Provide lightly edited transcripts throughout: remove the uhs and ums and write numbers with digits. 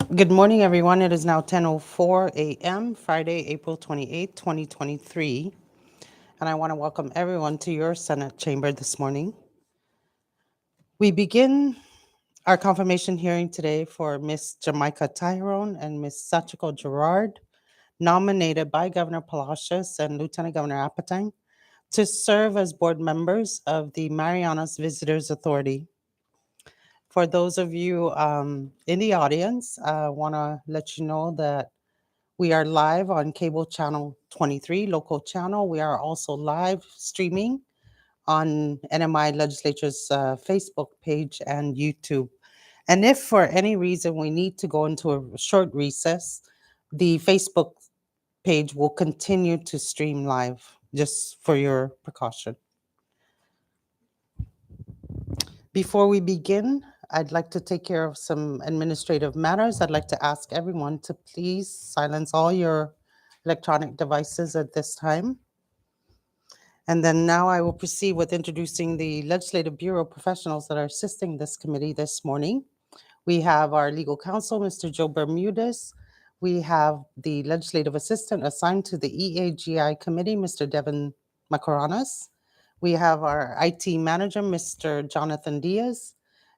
Good morning, everyone. It is now 10:04 a.m., Friday, April 28th, 2023. And I want to welcome everyone to your Senate chamber this morning. We begin our confirmation hearing today for Ms. Jamaica Tyrone and Ms. Sachiko Gerard, nominated by Governor Palacios and Lieutenant Governor Apatang to serve as board members of the Marianas Visitors Authority. For those of you in the audience, I want to let you know that we are live on cable channel 23, local channel. We are also live streaming on NMI Legislature's Facebook page and YouTube. And if for any reason we need to go into a short recess, the Facebook page will continue to stream live, just for your precaution. Before we begin, I'd like to take care of some administrative matters. I'd like to ask everyone to please silence all your electronic devices at this time. And then now I will proceed with introducing the Legislative Bureau professionals that are assisting this committee this morning. We have our legal counsel, Mr. Joe Bermudez. We have the legislative assistant assigned to the EAGI committee, Mr. Devin Macaranas. We have our IT manager, Mr. Jonathan Diaz.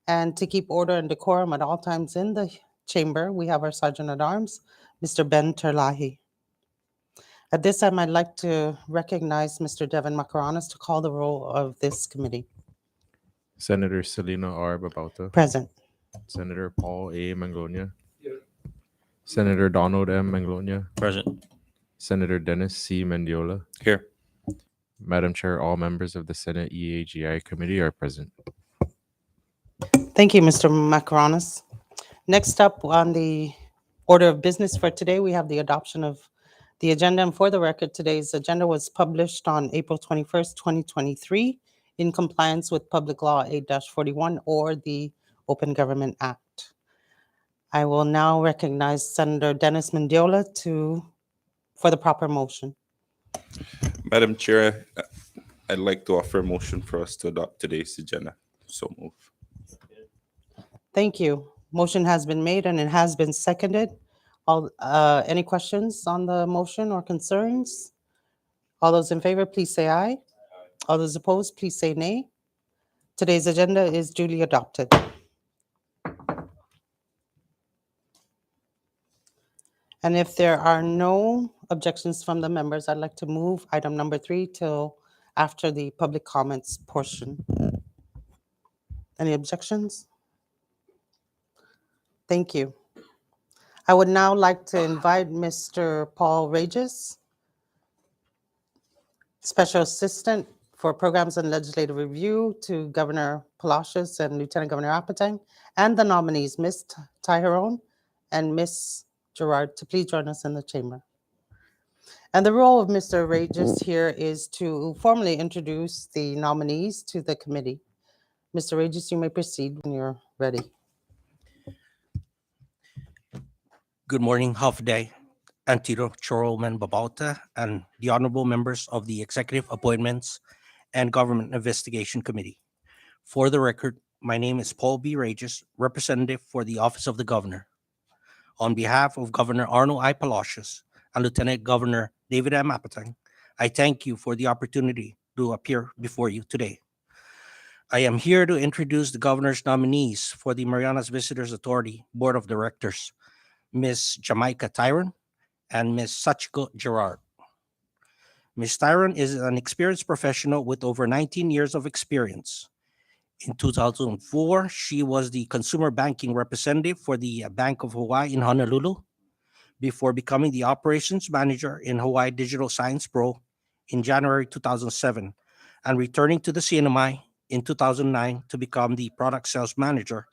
And to keep order and decorum at all times in the chamber, we have our Sergeant at Arms, Mr. Ben Terlahi. At this time, I'd like to recognize Mr. Devin Macaranas to call the roll of this committee. Senator Selena R. Babauta, Present. Senator Paul A. Manglonia, Senator Donald M. Manglonia, Present. Senator Dennis C. Mendiola. Here. Madam Chair, all members of the Senate EAGI committee are present. Thank you, Mr. Macaranas. Next up on the order of business for today, we have the adoption of the agenda. And for the record, today's agenda was published on April 21st, 2023, in compliance with Public Law 8-41 or the Open Government Act. I will now recognize Senator Dennis Mendiola for the proper motion. Madam Chair, I'd like to offer a motion for us to adopt today's agenda. So move. Thank you. Motion has been made and it has been seconded. Any questions on the motion or concerns? All those in favor, please say aye. All those opposed, please say nay. Today's agenda is duly adopted. And if there are no objections from the members, I'd like to move item number 3 till after the public comments portion. Any objections? Thank you. I would now like to invite Mr. Paul Regis, Special Assistant for Programs and Legislative Review to Governor Palacios and Lieutenant Governor Apatang, and the nominees, Ms. Tyrone and Ms. Gerard, to please join us in the chamber. And the role of Mr. Regis here is to formally introduce the nominees to the committee. Mr. Regis, you may proceed when you're ready. Good morning, Half Day, Antiro Choroman Babauta, and the honorable members of the Executive Appointments and Government Investigation Committee. For the record, my name is Paul B. Regis, representative for the Office of the Governor. On behalf of Governor Arnold I. Palacios and Lieutenant Governor David M. Apatang, I thank you for the opportunity to appear before you today. I am here to introduce the governor's nominees for the Marianas Visitors Authority Board of Directors, Ms. Jamaica Tyrone and Ms. Sachiko Gerard. Ms. Tyrone is an experienced professional with over 19 years of experience. In 2004, she was the consumer banking representative for the Bank of Hawaii in Honolulu before becoming the operations manager in Hawaii Digital Science Pro in January 2007 and returning to the CNMI in 2009 to become the product sales manager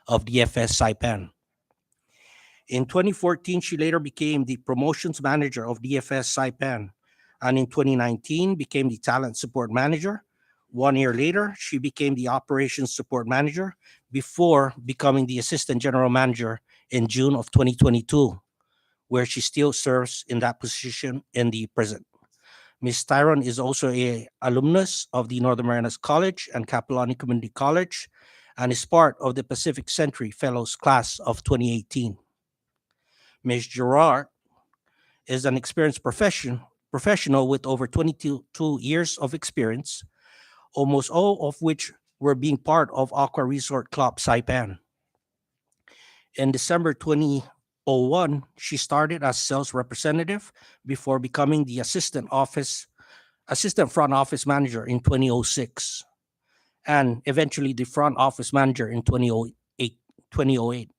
of DFS Saipan. In 2014, she later became the promotions manager of DFS Saipan, and in 2019 became the talent support manager. 1 year later, she became the operations support manager before becoming the assistant general manager in June of 2022, where she still serves in that position in the present. Ms. Tyrone is also an alumnus of the Northern Marianas College and Capilani Community College and is part of the Pacific Century Fellows class of 2018. Ms. Gerard is an experienced professional with over 22 years of experience, almost all of which were being part of Aqua Resort Club Saipan. In December 2001, she started as sales representative before becoming the assistant front office manager in 2006, and eventually the front office manager in 2008.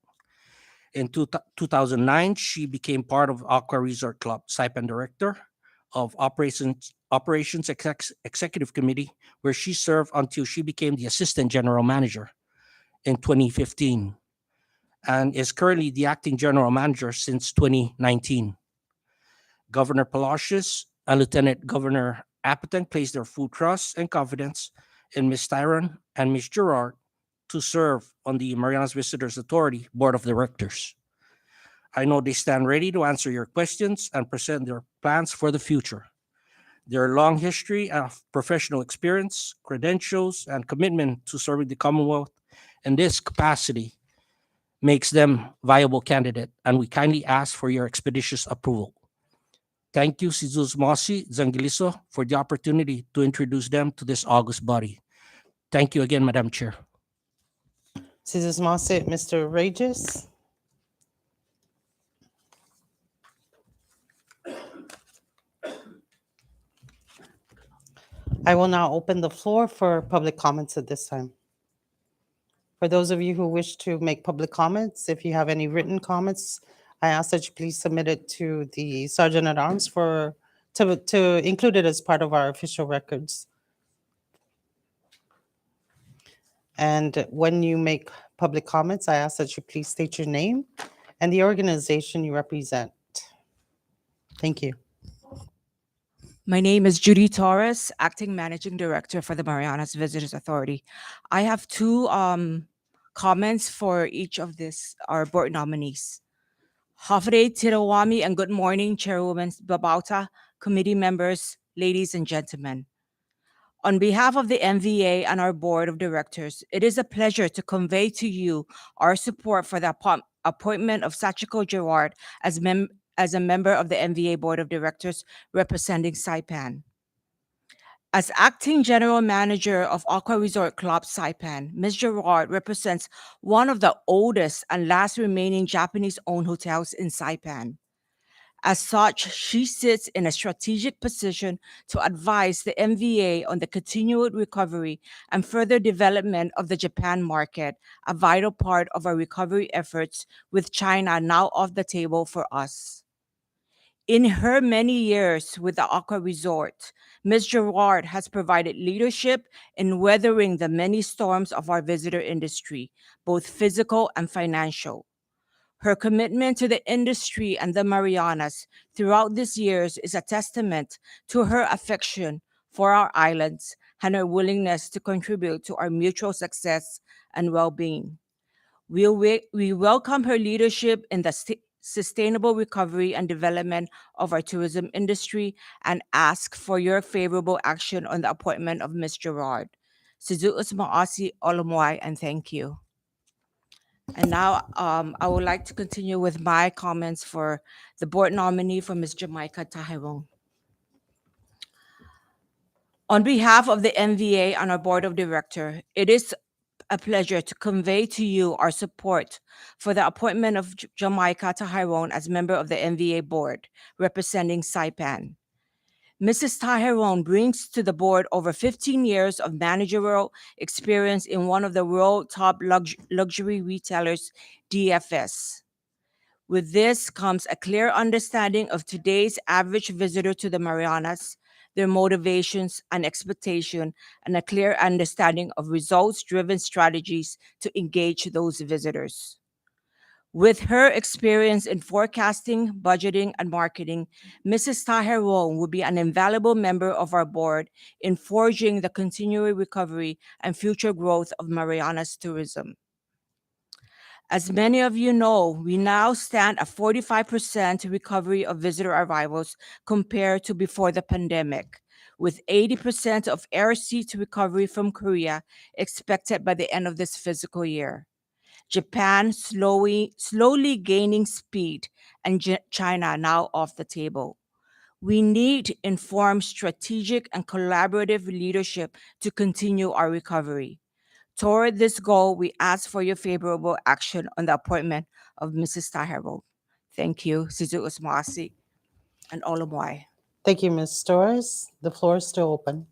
In 2009, she became part of Aqua Resort Club Saipan director of operations executive committee, where she served until she became the assistant general manager in 2015, and is currently the acting general manager since 2019. Governor Palacios and Lieutenant Governor Apateng placed their full trust and confidence in Ms. Tyron and Ms. Gerard to serve on the Marianas Visitors Authority Board of Directors. I know they stand ready to answer your questions and present their plans for the future. Their long history of professional experience, credentials, and commitment to serving the Commonwealth in this capacity makes them viable candidate, and we kindly ask for your expeditious approval. Thank you, Jesus Mosi Zangiliso, for the opportunity to introduce them to this august body. Thank you again, Madam Chair. Mrs. Mossett, Mr. Regis. I will now open the floor for public comments at this time. For those of you who wish to make public comments, if you have any written comments, I ask that you please submit it to the Sergeant at Arms to include it as part of our official records. And when you make public comments, I ask that you please state your name and the organization you represent. Thank you. My name is Judy Torres, Acting Managing Director for the Marianas Visitors Authority. I have two comments for each of our board nominees. Hafide Tirawami, and good morning, Chairwoman Babauta, committee members, ladies and gentlemen. On behalf of the MVA and our board of directors, it is a pleasure to convey to you our support for the appointment of Sachiko Gerard as a member of the MVA Board of Directors representing Saipan. As acting general manager of Aqua Resort Club Saipan, Ms. Gerard represents one of the oldest and last remaining Japanese-owned hotels in Saipan. As such, she sits in a strategic position to advise the MVA on the continued recovery and further development of the Japan market, a vital part of our recovery efforts with China now off the table for us. In her many years with the Aqua Resort, Ms. Gerard has provided leadership in weathering the many storms of our visitor industry, both physical and financial. Her commitment to the industry and the Marianas throughout these years is a testament to her affection for our islands and her willingness to contribute to our mutual success and well-being. We welcome her leadership in the sustainable recovery and development of our tourism industry and ask for your favorable action on the appointment of Ms. Gerard. Sizuus Maasi Olomwai, and thank you. And now I would like to continue with my comments for the board nominee for Ms. Jamaica Tahirong. On behalf of the MVA and our board of directors, it is a pleasure to convey to you our support for the appointment of Jamaica Tahirong as member of the MVA board representing Saipan. Mrs. Tahirong brings to the board over 15 years of managerial experience in one of the world top luxury retailers, DFS. With this comes a clear understanding of today's average visitor to the Marianas, their motivations and expectation, and a clear understanding of results-driven strategies to engage those visitors. With her experience in forecasting, budgeting, and marketing, Mrs. Tahirong will be an invaluable member of our board in forging the continuing recovery and future growth of Marianas tourism. As many of you know, we now stand at 45% recovery of visitor arrivals compared to before the pandemic, with 80% of air seat recovery from Korea expected by the end of this fiscal year. Japan slowly gaining speed, and China now off the table. We need informed, strategic, and collaborative leadership to continue our recovery. Toward this goal, we ask for your favorable action on the appointment of Mrs. Tahero. Thank you, Sizu Usmasi and Olumwai. Thank you, Ms. Torres. The floor is still open.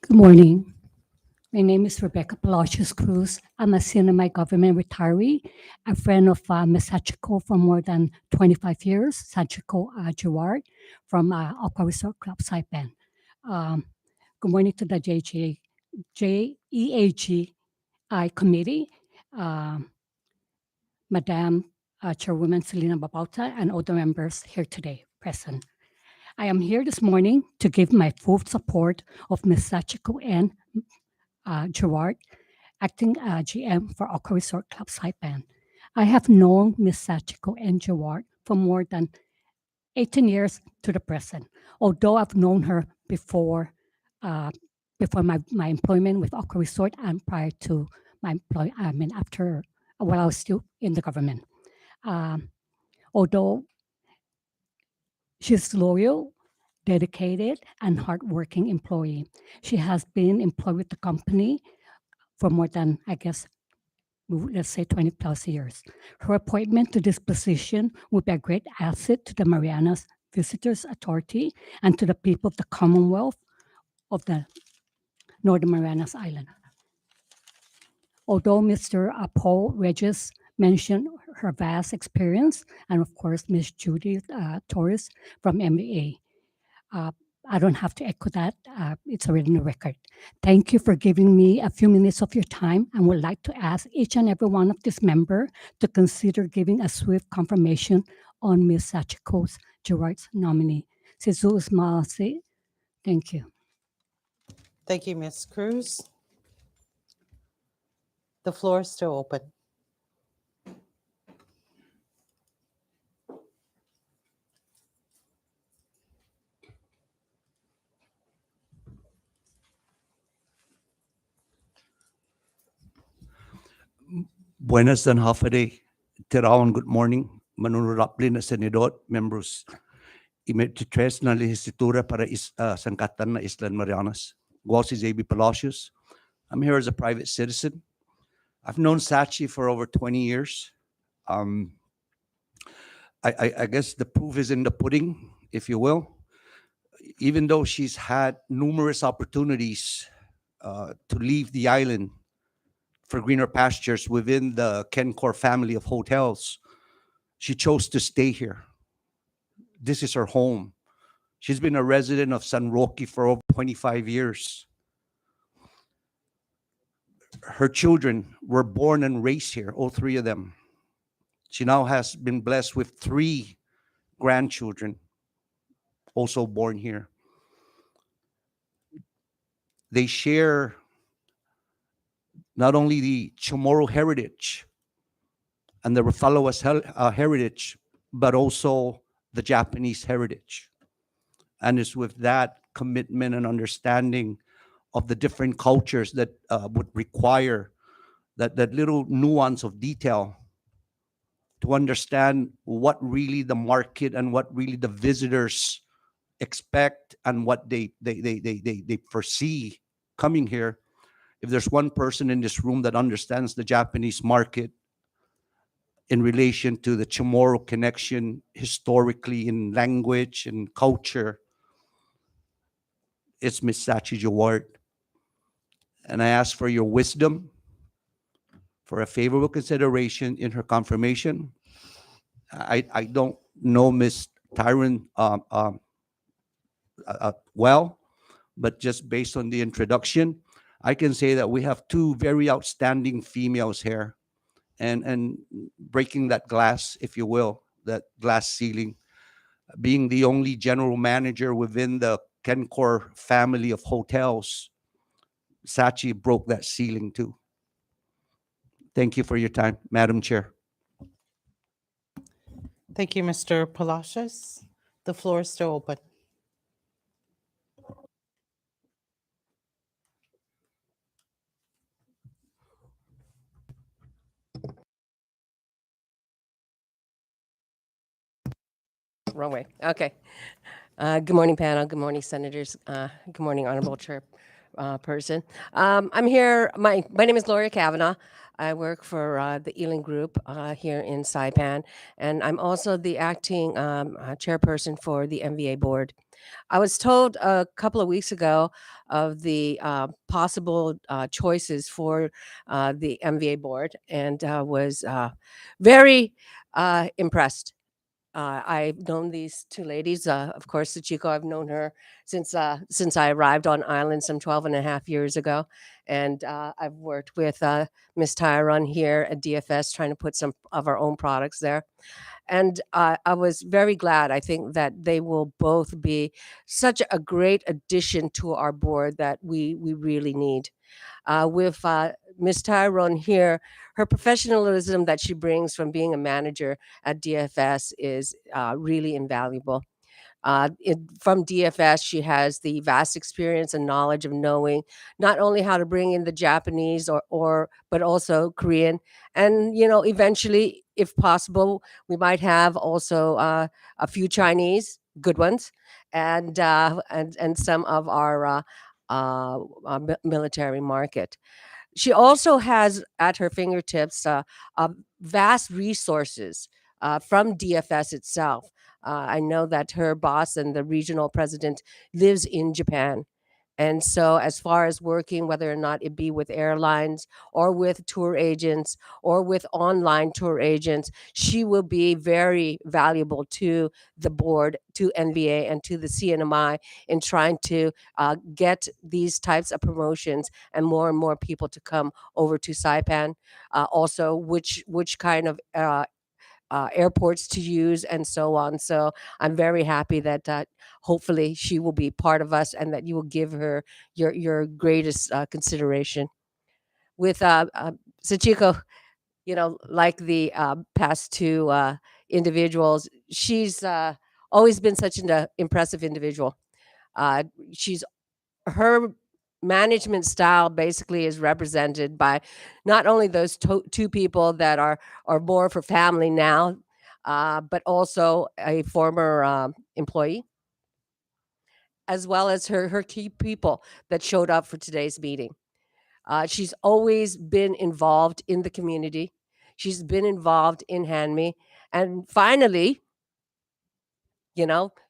Good morning. My name is Rebecca Palacios Cruz. I'm a semi government retiree, a friend of Ms. Sachiko for more than 25 years, Sachiko Gerard from Aqua Resort Club Saipan. Good morning to the JEAGI committee, Madam Chairwoman Selena Babauta, and all the members here today present. I am here this morning to give my full support of Ms. Sachiko and Gerard, acting GM for Aqua Resort Club Saipan. I have known Ms. Sachiko and Gerard for more than 18 years to the present, although I've known her before my employment with Aqua Resort and prior to my after while I was still in the government. Although she's loyal, dedicated, and hardworking employee. She has been employed with the company for more than, I guess, let's say 20 plus years. Her appointment to this position would be a great asset to the Marianas Visitors Authority and to the people of the Commonwealth of the Northern Marianas Island. Although Mr. Paul Regis mentioned her vast experience, and of course, Ms. Judy Torres from MBA. I don't have to echo that. It's already in the record. Thank you for giving me a few minutes of your time, and would like to ask each and every one of this member to consider giving a swift confirmation on Ms. Sachiko Gerard's nominee. Sizu Usmasi. Thank you. Thank you, Ms. Cruz. The floor is still open. Buenas dan hafade. Tirawan good morning. Manunod Raplin na senador, members. Imetitres na legislatura para sangkatan na Island Marianas. Guasi JB Palacios. I'm here as a private citizen. I've known Sachi for over 20 years. I guess the proof is in the pudding, if you will. Even though she's had numerous opportunities to leave the island for greener pastures within the Kencor family of hotels, she chose to stay here. This is her home. She's been a resident of San Roque for over 25 years. Her children were born and raised here, all three of them. She now has been blessed with 3 grandchildren, also born here. They share not only the Chamorro heritage and the Rufaloas heritage, but also the Japanese heritage. And it's with that commitment and understanding of the different cultures that would require that little nuance of detail to understand what really the market and what really the visitors expect and what they foresee coming here. If there's one person in this room that understands the Japanese market in relation to the Chamorro connection historically in language and culture, it's Ms. Sachi Gerard. And I ask for your wisdom, for a favorable consideration in her confirmation. I don't know Ms. Tyron well, but just based on the introduction, I can say that we have 2 very outstanding females here, and breaking that glass, if you will, that glass ceiling, being the only general manager within the Kencor family of hotels, Sachi broke that ceiling too. Thank you for your time, Madam Chair. Thank you, Mr. Palacios. The floor is still open. Wrong way. Okay. Good morning, panel. Good morning, senators. Good morning, honorable chair person. I'm here. My name is Gloria Kavanaugh. I work for the Ealing Group here in Saipan, and I'm also the acting chairperson for the MVA board. I was told a couple of weeks ago of the possible choices for the MVA board, and was very impressed. I've known these two ladies. Of course, Sachiko, I've known her since I arrived on island some 12 and a half years ago. And I've worked with Miss Tyron here at DFS, trying to put some of our own products there. And I was very glad. I think that they will both be such a great addition to our board that we really need. With Ms. Tyrone here, her professionalism that she brings from being a manager at DFS is really invaluable. From DFS, she has the vast experience and knowledge of knowing not only how to bring in the Japanese or but also Korean, and eventually, if possible, we might have also a few Chinese good ones, and some of our military market. She also has at her fingertips vast resources from DFS itself. I know that her boss and the regional president lives in Japan. And so, as far as working, whether or not it be with airlines or with tour agents or with online tour agents, she will be very valuable to the board, to NVA, and to the CNMI in trying to get these types of promotions and more people to come over to Saipan. Also, which kind of airports to use and so on. So I'm very happy that hopefully she will be part of us and that you will give her your greatest consideration. With Sachiko, like the past two individuals, she's always been such an impressive individual. She's her management style basically is represented by not only those two people that are more for family now, but also a former employee, as well as her key people that showed up for today's meeting. She's always been involved in the community. She's been involved in HandMe, and finally,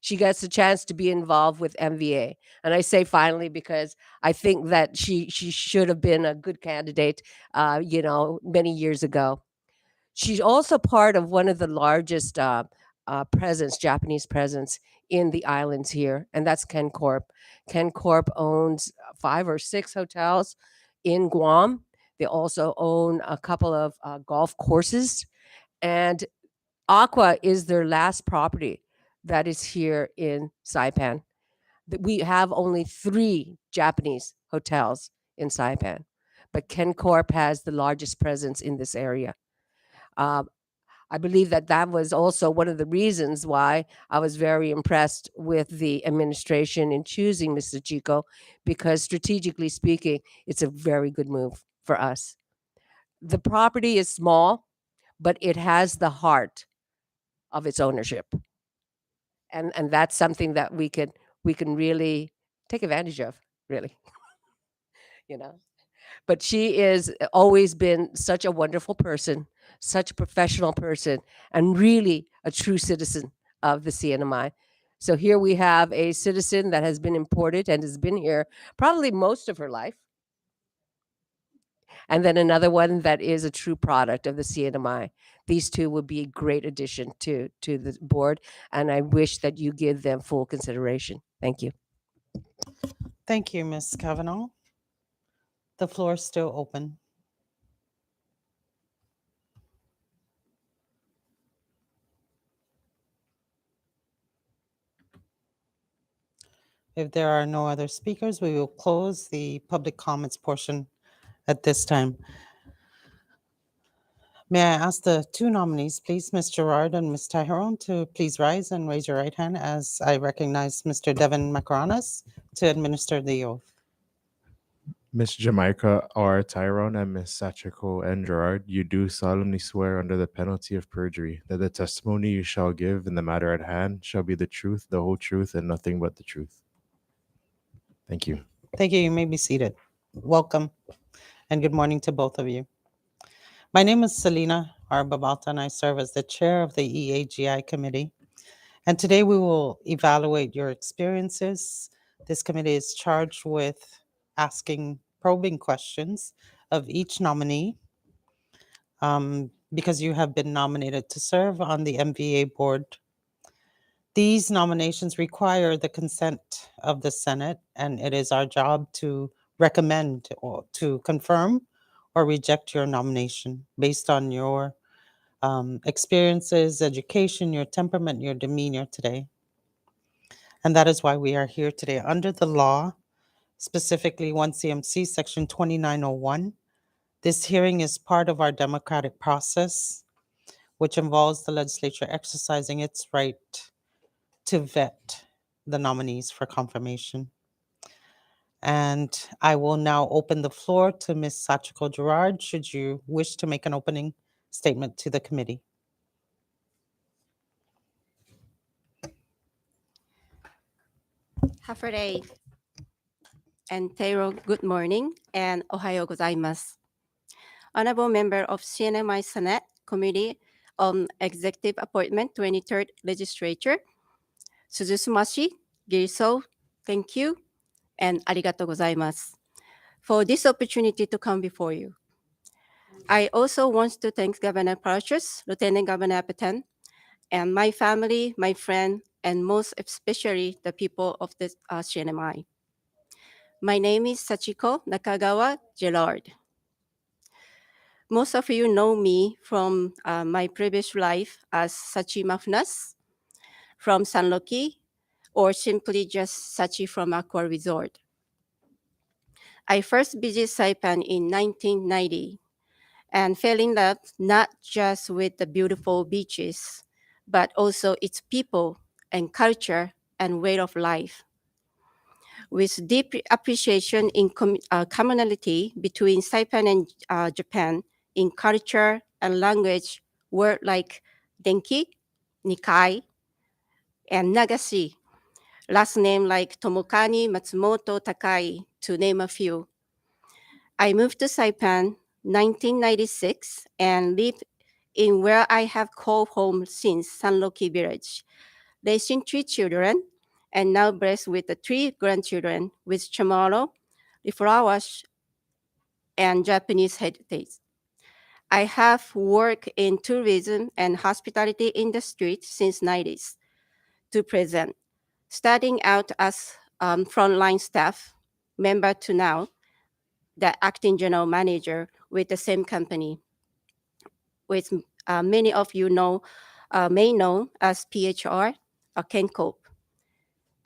she gets a chance to be involved with MVA. And I say finally because I think that she should have been a good candidate, many years ago. She's also part of one of the largest Japanese presence in the islands here, and that's Ken Corp. Ken Corp owns 5 or 6 hotels in Guam. They also own a couple of golf courses, and Aqua is their last property that is here in Saipan. We have only 3 Japanese hotels in Saipan, but Ken Corp has the largest presence in this area. I believe that was also one of the reasons why I was very impressed with the administration in choosing Mr. Chico, because strategically speaking, it's a very good move for us. The property is small, but it has the heart of its ownership. And that's something that we can really take advantage of, really. you know. But she is always been such a wonderful person, such a professional person, and really a true citizen of the CNMI. So here we have a citizen that has been imported and has been here probably most of her life. And then another one that is a true product of the CNMI. These two would be a great addition to the board, and I wish that you give them full consideration. Thank you. Thank you, Ms. Kavanaugh. The floor is still open. If there are no other speakers, we will close the public comments portion at this time. May I ask the two nominees, please, Ms. Gerard and Ms. Tyron, to please rise and raise your right hand as I recognize Mr. Devin Macronas to administer the oath. Miss Jamaica R. Tyrone and Miss Sachiko N. Gerard, you do solemnly swear under the penalty of perjury that the testimony you shall give in the matter at hand shall be the truth, the whole truth, and nothing but the truth. Thank you. Thank you. You may be seated. Welcome and good morning to both of you. My name is Selena R. Babalta and I serve as the chair of the EAGI committee. And today we will evaluate your experiences. This committee is charged with asking probing questions of each nominee because you have been nominated to serve on the MVA board. These nominations require the consent of the Senate, and it is our job to recommend or to confirm or reject your nomination based on your experiences, education, your temperament, your demeanor today. And that is why we are here today. Under the law, specifically 1 CMC Section 2901, this hearing is part of our democratic process, which involves the legislature exercising its right to vet the nominees for confirmation. And I will now open the floor to Ms. Sachiko Gerard, should you wish to make an opening statement to the committee. Hafare and Teiro, good morning and Ohayo gozaimasu. Honorable member of CNMI Senate Committee on Executive Appointment 23rd Legislature, Suzusumashi, Gilso, thank you and arigatou gozaimasu for this opportunity to come before you. I also want to thank Governor Parchus, Lieutenant Governor Apetan, and my family, my friend, and most especially the people of the CNMI. My name is Sachiko Nakagawa Gerard. Most of you know me from my previous life as Sachi Mafnas from San Roque, or simply just Sachi from Aqua Resort. I first visited Saipan in 1990 and fell in love not just with the beautiful beaches, but also its people and culture and way of life. With deep appreciation in commonality between Saipan and Japan in culture and language, words like Denki, Nikai, and Nagashi, last name like Tomokani, Matsumoto, Takai, to name a few. I moved to Saipan 1996 and lived in where I have called home since, San Roque Village, raising 3 children and now blessed with the 3 grandchildren with Chamorro, the flowers, and Japanese heritage. I have worked in tourism and hospitality industry since 90s to present, starting out as frontline staff member to now the acting general manager with the same company, which many of you may know as PHR or Kencope.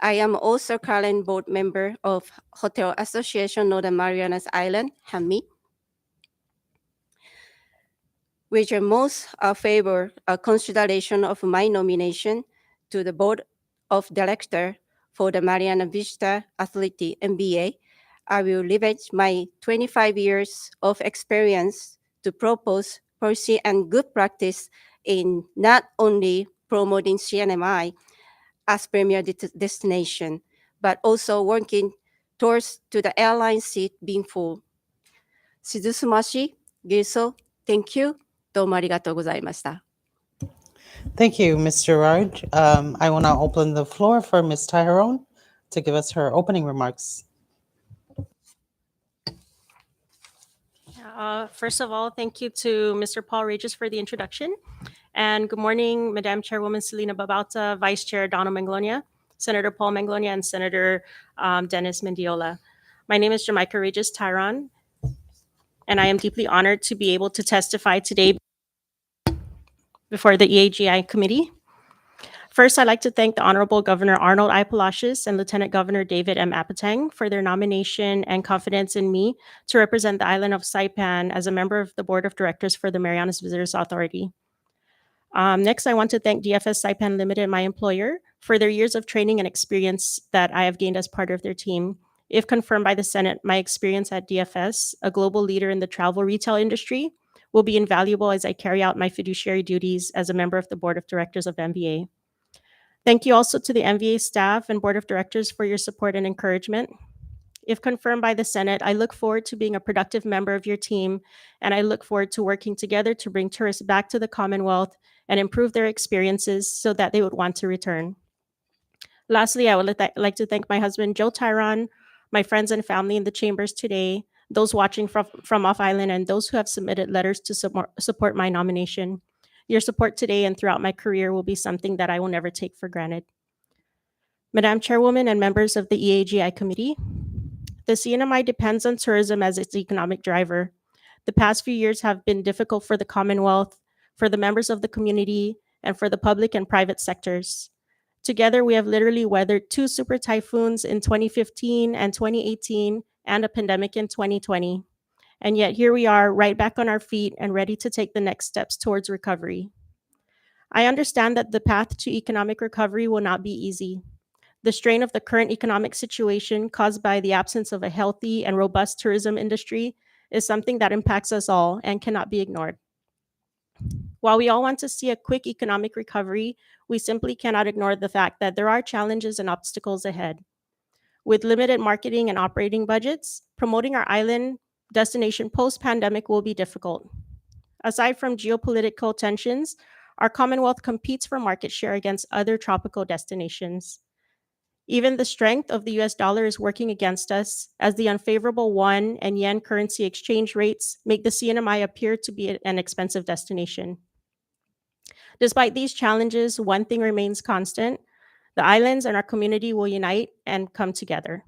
I am also current board member of Hotel Association Northern Marianas Island, HAMI, which are most favor a consideration of my nomination to the board of director for the Mariana Vista Authority, MBA. I will leverage my 25 years of experience to propose policy and good practice in not only promoting CNMI as premier destination, but also working towards to the airline seat being full. Suzusumashi, Gilso, thank you. Domo arigatou gozaimashita. Thank you, Ms. Gerard. I will now open the floor for Ms. Tyrone to give us her opening remarks. First of all, thank you to Mr. Paul Regis for the introduction. And good morning, Madam Chairwoman Selena Babalta, Vice Chair Donald Manglonia, Senator Paul Manglonia, and Senator Dennis Mendiola. My name is Jamaica Regis Tyron, and I am deeply honored to be able to testify today before the EAGI committee. First, I'd like to thank the Honorable Governor Arnold I. Palacios and Lieutenant Governor David M. Apateng for their nomination and confidence in me to represent the island of Saipan as a member of the Board of Directors for the Marianas Visitors Authority. Next, I want to thank DFS Saipan Limited, my employer, for their years of training and experience that I have gained as part of their team. If confirmed by the Senate, my experience at DFS, a global leader in the travel retail industry, will be invaluable as I carry out my fiduciary duties as a member of the Board of Directors of MVA. Thank you also to the MVA staff and Board of Directors for your support and encouragement. If confirmed by the Senate, I look forward to being a productive member of your team, and I look forward to working together to bring tourists back to the Commonwealth and improve their experiences so that they would want to return. Lastly, I would like to thank my husband, Joe Tyron, my friends and family in the chambers today, those watching from off island, and those who have submitted letters to support my nomination. Your support today and throughout my career will be something that I will never take for granted. Madam Chairwoman and members of the EAGI Committee, the CNMI depends on tourism as its economic driver. The past few years have been difficult for the Commonwealth, for the members of the community, and for the public and private sectors. Together, we have literally weathered 2 super typhoons in 2015 and 2018 and a pandemic in 2020. And yet here we are right back on our feet and ready to take the next steps towards recovery. I understand that the path to economic recovery will not be easy. The strain of the current economic situation caused by the absence of a healthy and robust tourism industry is something that impacts us all and cannot be ignored. While we all want to see a quick economic recovery, we simply cannot ignore the fact that there are challenges and obstacles ahead. With limited marketing and operating budgets, promoting our island destination post-pandemic will be difficult. Aside from geopolitical tensions, our Commonwealth competes for market share against other tropical destinations. Even the strength of the US dollar is working against us, as the unfavorable won and yen currency exchange rates make the CNMI appear to be an expensive destination. Despite these challenges, one thing remains constant: the islands and our community will unite and come together.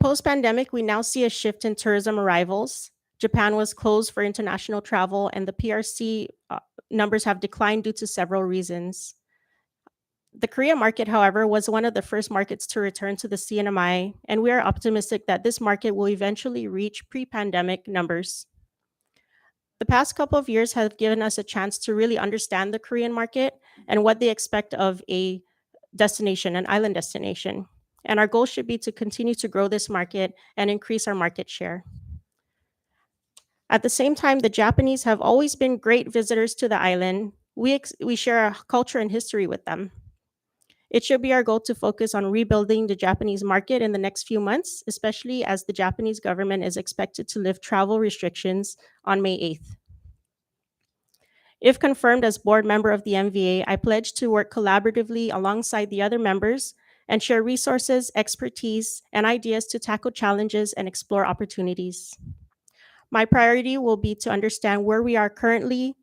Post-pandemic, we now see a shift in tourism arrivals. Japan was closed for international travel, and the PRC numbers have declined due to several reasons. The Korea market, however, was one of the first markets to return to the CNMI, and we are optimistic that this market will eventually reach pre-pandemic numbers. The past couple of years have given us a chance to really understand the Korean market and what they expect of a destination, an island destination. And our goal should be to continue to grow this market and increase our market share. At the same time, the Japanese have always been great visitors to the island. We share a culture and history with them. It should be our goal to focus on rebuilding the Japanese market in the next few months, especially as the Japanese government is expected to lift travel restrictions on May 8th. If confirmed as board member of the MVA, I pledge to work collaboratively alongside the other members and share resources, expertise, and ideas to tackle challenges and explore opportunities. My priority will be to understand where we are currently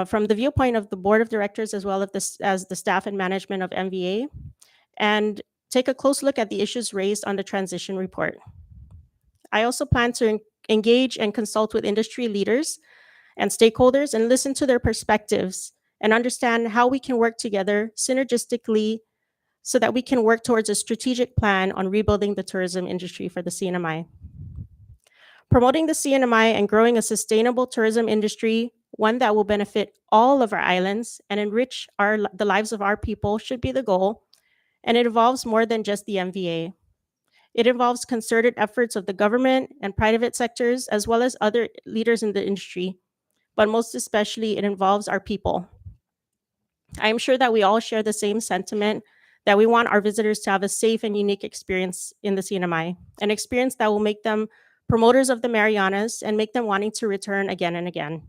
from the viewpoint of the board of directors, as well as the staff and management of MVA, and take a close look at the issues raised on the transition report. I also plan to engage and consult with industry leaders and stakeholders and listen to their perspectives and understand how we can work together synergistically so that we can work towards a strategic plan on rebuilding the tourism industry for the CNMI. Promoting the CNMI and growing a sustainable tourism industry, one that will benefit all of our islands and enrich the lives of our people, should be the goal. And it involves more than just the MVA. It involves concerted efforts of the government and private sectors, as well as other leaders in the industry. But most especially, it involves our people. I am sure that we all share the same sentiment that we want our visitors to have a safe and unique experience in the CNMI, an experience that will make them promoters of the Marianas and make them wanting to return again and again.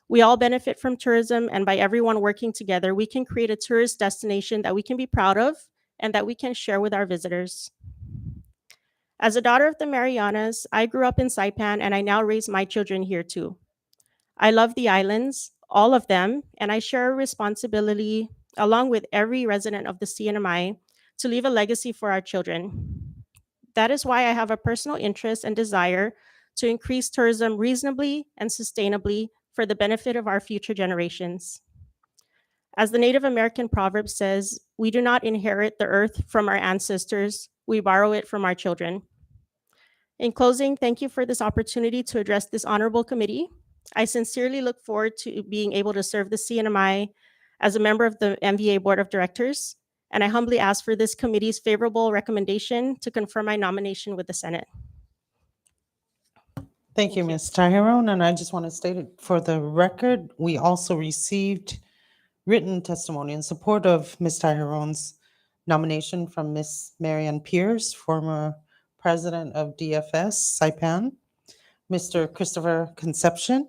We all benefit from tourism, and by everyone working together, we can create a tourist destination that we can be proud of and that we can share with our visitors. As a daughter of the Marianas, I grew up in Saipan, and I now raise my children here too. I love the islands, all of them, and I share a responsibility, along with every resident of the CNMI, to leave a legacy for our children. That is why I have a personal interest and desire to increase tourism reasonably and sustainably for the benefit of our future generations. As the Native American proverb says, we do not inherit the earth from our ancestors, we borrow it from our children. In closing, thank you for this opportunity to address this honorable committee. I sincerely look forward to being able to serve the CNMI as a member of the MVA Board of Directors, and I humbly ask for this committee's favorable recommendation to confirm my nomination with the Senate. Thank you, Ms. Tyrone. And I just want to state it for the record, we also received written testimony in support of Ms. Tyrone's nomination from Ms. Marianne Pierce, former president of DFS Saipan, Mr. Christopher Conception,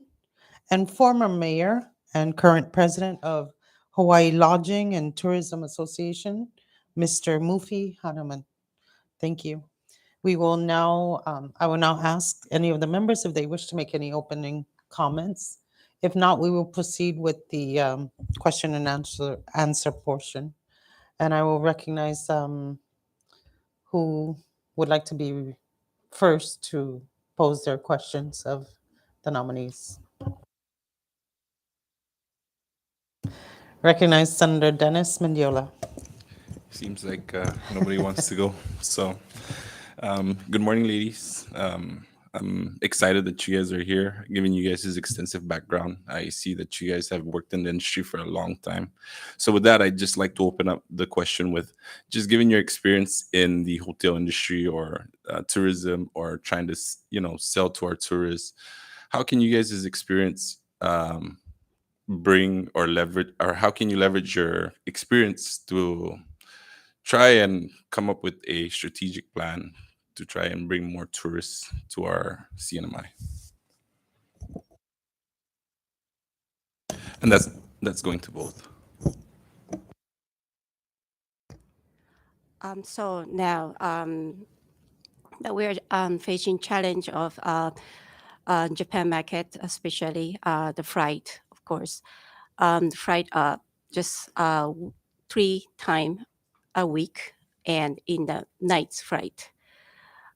and former mayor and current president of Hawaii Lodging and Tourism Association, Mr. Mufi Hanuman. Thank you. We will now, I will now ask any of the members if they wish to make any opening comments. If not, we will proceed with the question and answer portion. And I will recognize who would like to be first to pose their questions of the nominees. Recognize Senator Dennis Mendiola. Seems like nobody wants to go. So, good morning, ladies. I'm excited that you guys are here, given you guys' extensive background. I see that you guys have worked in the industry for a long time. So with that, I'd just like to open up the question with just given your experience in the hotel industry or tourism or trying to, sell to our tourists, how can you guys' experience bring or leverage, or how can you leverage your experience to try and come up with a strategic plan to try and bring more tourists to our CNMI? And that's going to both. So now that we're facing challenge of Japan market, especially the freight, of course. Freight just 3 times a week and in the night's freight.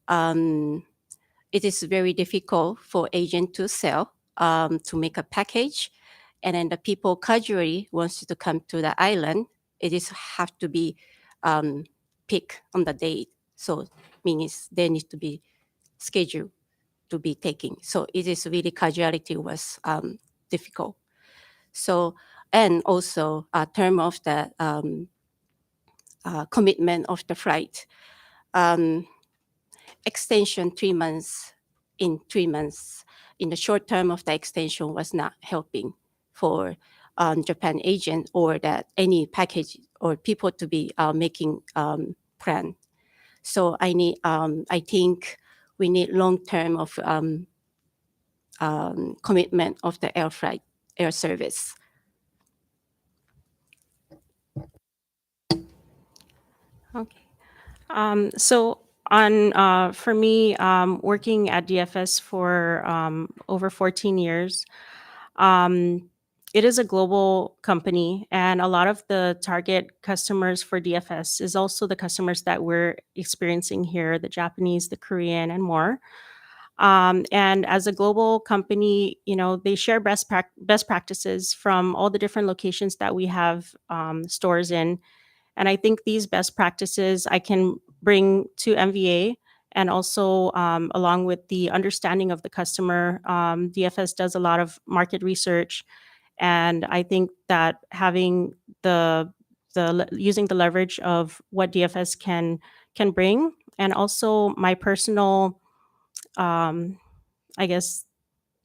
It is very difficult for agent to sell, to make a package. And then the people casually wants to come to the island. It is have to be picked on the date. So means they need to be scheduled to be taken. So it is really casualty was difficult. So, and also term of the commitment of the flight. Extension 3 months in 3 months. In the short term of the extension was not helping for Japan agent or that any package or people to be making plan. So I think we need long term of commitment of the air service. Okay. So on for me, working at DFS for over 14 years, it is a global company, and a lot of the target customers for DFS is also the customers that we're experiencing here, the Japanese, the Korean, and more. And as a global company, they share best practices from all the different locations that we have stores in. And I think these best practices I can bring to MVA, and also along with the understanding of the customer. DFS does a lot of market research, and I think that having using the leverage of what DFS can bring, and also my personal, I guess,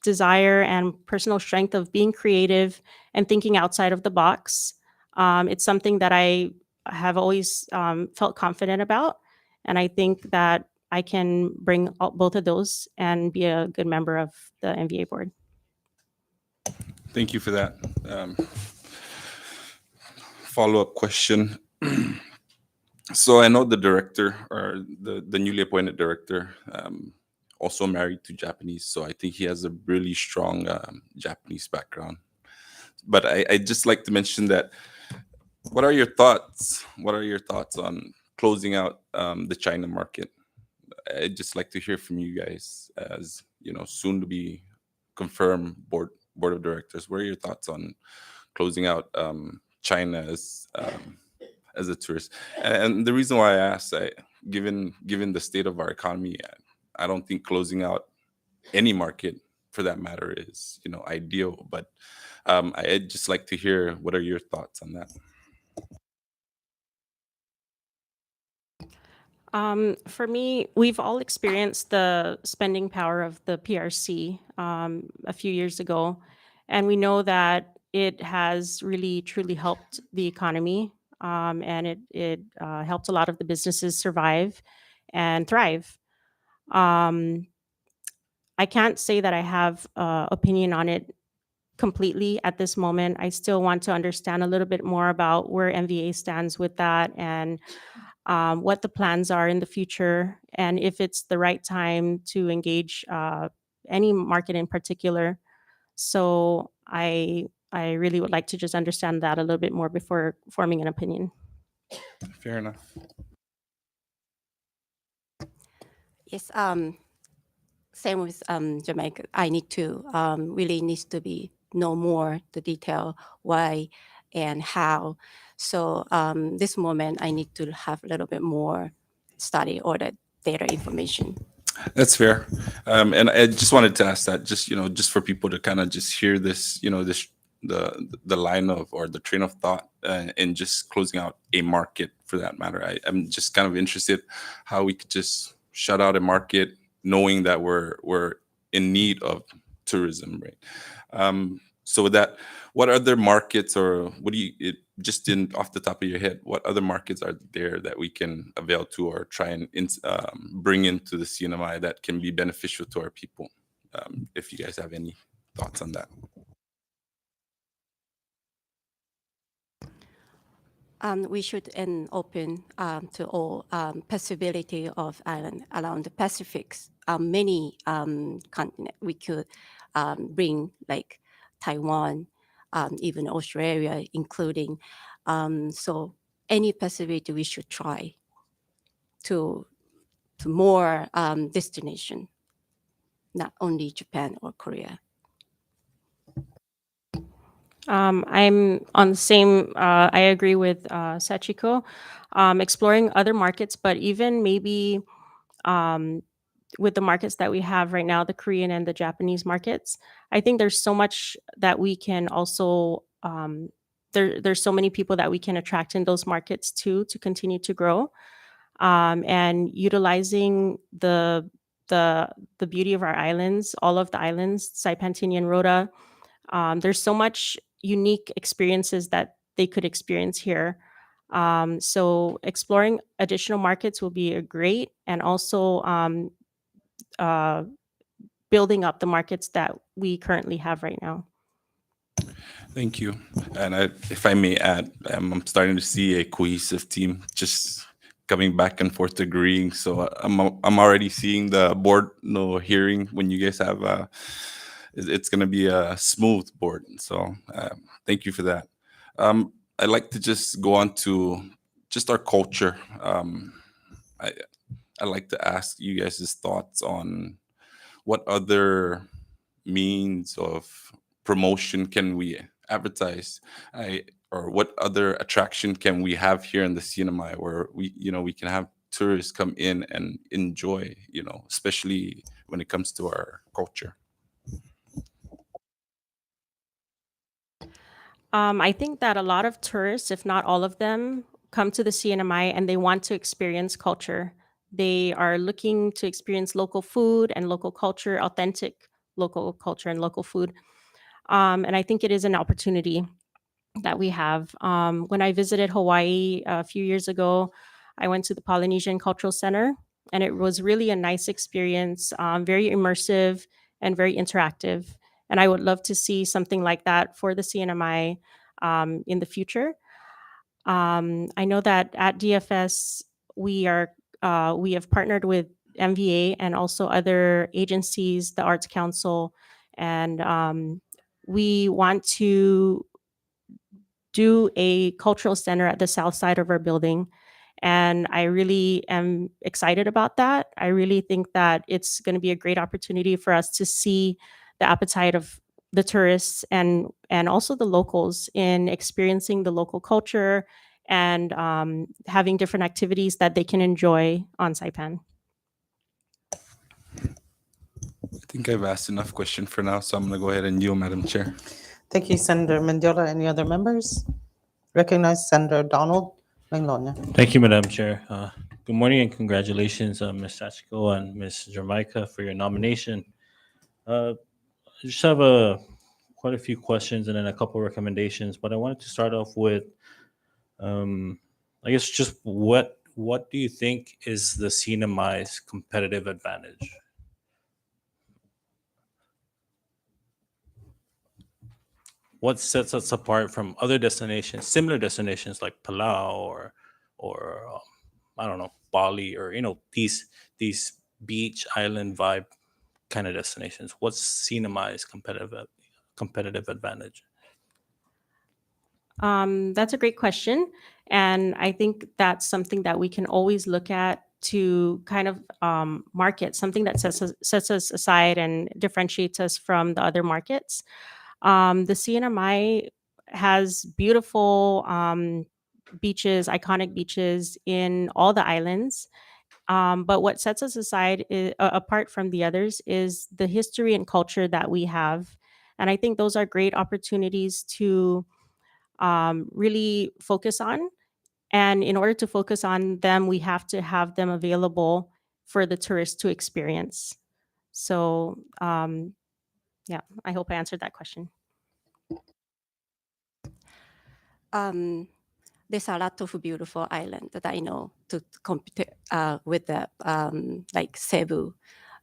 desire and personal strength of being creative and thinking outside of the box. It's something that I have always felt confident about, and I think that I can bring both of those and be a good member of the MVA board. Thank you for that. Follow-up question. So I know the director or the newly appointed director also married to Japanese, so I think he has a really strong Japanese background. But I'd just like to mention that, what are your thoughts? What are your thoughts on closing out the China market? I'd just like to hear from you guys as, soon to be confirmed board of directors. What are your thoughts on closing out China as a tourist. And the reason why I asked, given the state of our economy, I don't think closing out any market for that matter is ideal. But I'd just like to hear what are your thoughts on that. For me, we've all experienced the spending power of the PRC a few years ago, and we know that it has really truly helped the economy, and it helped a lot of the businesses survive and thrive. Um, I can't say that I have opinion on it completely at this moment. I still want to understand a little bit more about where MVA stands with that and what the plans are in the future, and if it's the right time to engage any market in particular. So I really would like to just understand that a little bit more before forming an opinion. Fair enough. Yes, same with Jamaica. I need to really needs to be know more the detail why and how. So this moment I need to have a little bit more study or the data information. That's fair. And I just wanted to ask that just for people to kind of just hear this, the line of or the train of thought and just closing out a market for that matter. I'm just kind of interested how we could just shut out a market knowing that we're in need of tourism, right? So with that, what other markets or what do you just in off the top of your head, what other markets are there that we can avail to or try and bring into the CNMI that can be beneficial to our people? If you guys have any thoughts on that. We should open to all possibility of island around the Pacifics. Many continent we could bring like Taiwan, even Australia, including. So any possibility we should try to more destination, not only Japan or Korea. I'm on the same, I agree with Sachiko, exploring other markets, but even maybe with the markets that we have right now, the Korean and the Japanese markets, I think there's so much that we can also, there's so many people that we can attract in those markets too, to continue to grow. And utilizing the beauty of our islands, all of the islands, Saipan, Tinian, Rota, there's so much unique experiences that they could experience here. So exploring additional markets will be a great, and also building up the markets that we currently have right now. Thank you. And if I may add, I'm starting to see a cohesive team just coming back and forth agreeing. So I'm already seeing the board hearing when you guys have it's going to be a smooth board. So thank you for that. I'd like to just go on to just our culture. I'd like to ask you guys' thoughts on what other means of promotion can we advertise, or what other attraction can we have here in the CNMI where we can have tourists come in and enjoy, especially when it comes to our culture. I think that a lot of tourists, if not all of them, come to the CNMI and they want to experience culture. They are looking to experience local food and local culture, authentic local culture and local food. And I think it is an opportunity that we have. When I visited Hawaii a few years ago, I went to the Polynesian Cultural Center, and it was really a nice experience, very immersive and very interactive. And I would love to see something like that for the CNMI in the future. I know that at DFS, we have partnered with MVA and also other agencies, the Arts Council, and we want to do a cultural center at the south side of our building. And I really am excited about that. I really think that it's going to be a great opportunity for us to see the appetite of the tourists and also the locals in experiencing the local culture and having different activities that they can enjoy on Saipan. I think I've asked enough question for now, so I'm going to go ahead and yield, Madam Chair. Thank you, Senator Mendiola. Any other members? Recognize Senator Donald Manglonia. Thank you, Madam Chair. Good morning and congratulations, Ms. Sachiko and Ms. Jamaica, for your nomination. I just have quite a few questions and then a couple recommendations, but I wanted to start off with, I guess, just what do you think is the CNMI's competitive advantage? What sets us apart from other destinations, similar destinations like Palau or I don't know, Bali, or these beach island vibe kind of destinations? What's CNMI's competitive advantage? That's a great question, and I think that's something that we can always look at to kind of market something that sets us aside and differentiates us from the other markets. The CNMI has beautiful beaches, iconic beaches in all the islands. But what sets us aside apart from the others is the history and culture that we have. And I think those are great opportunities to really focus on. And in order to focus on them, we have to have them available for the tourists to experience. So, yeah, I hope I answered that question. There's a lot of beautiful islands that I know to compete with the like Cebu,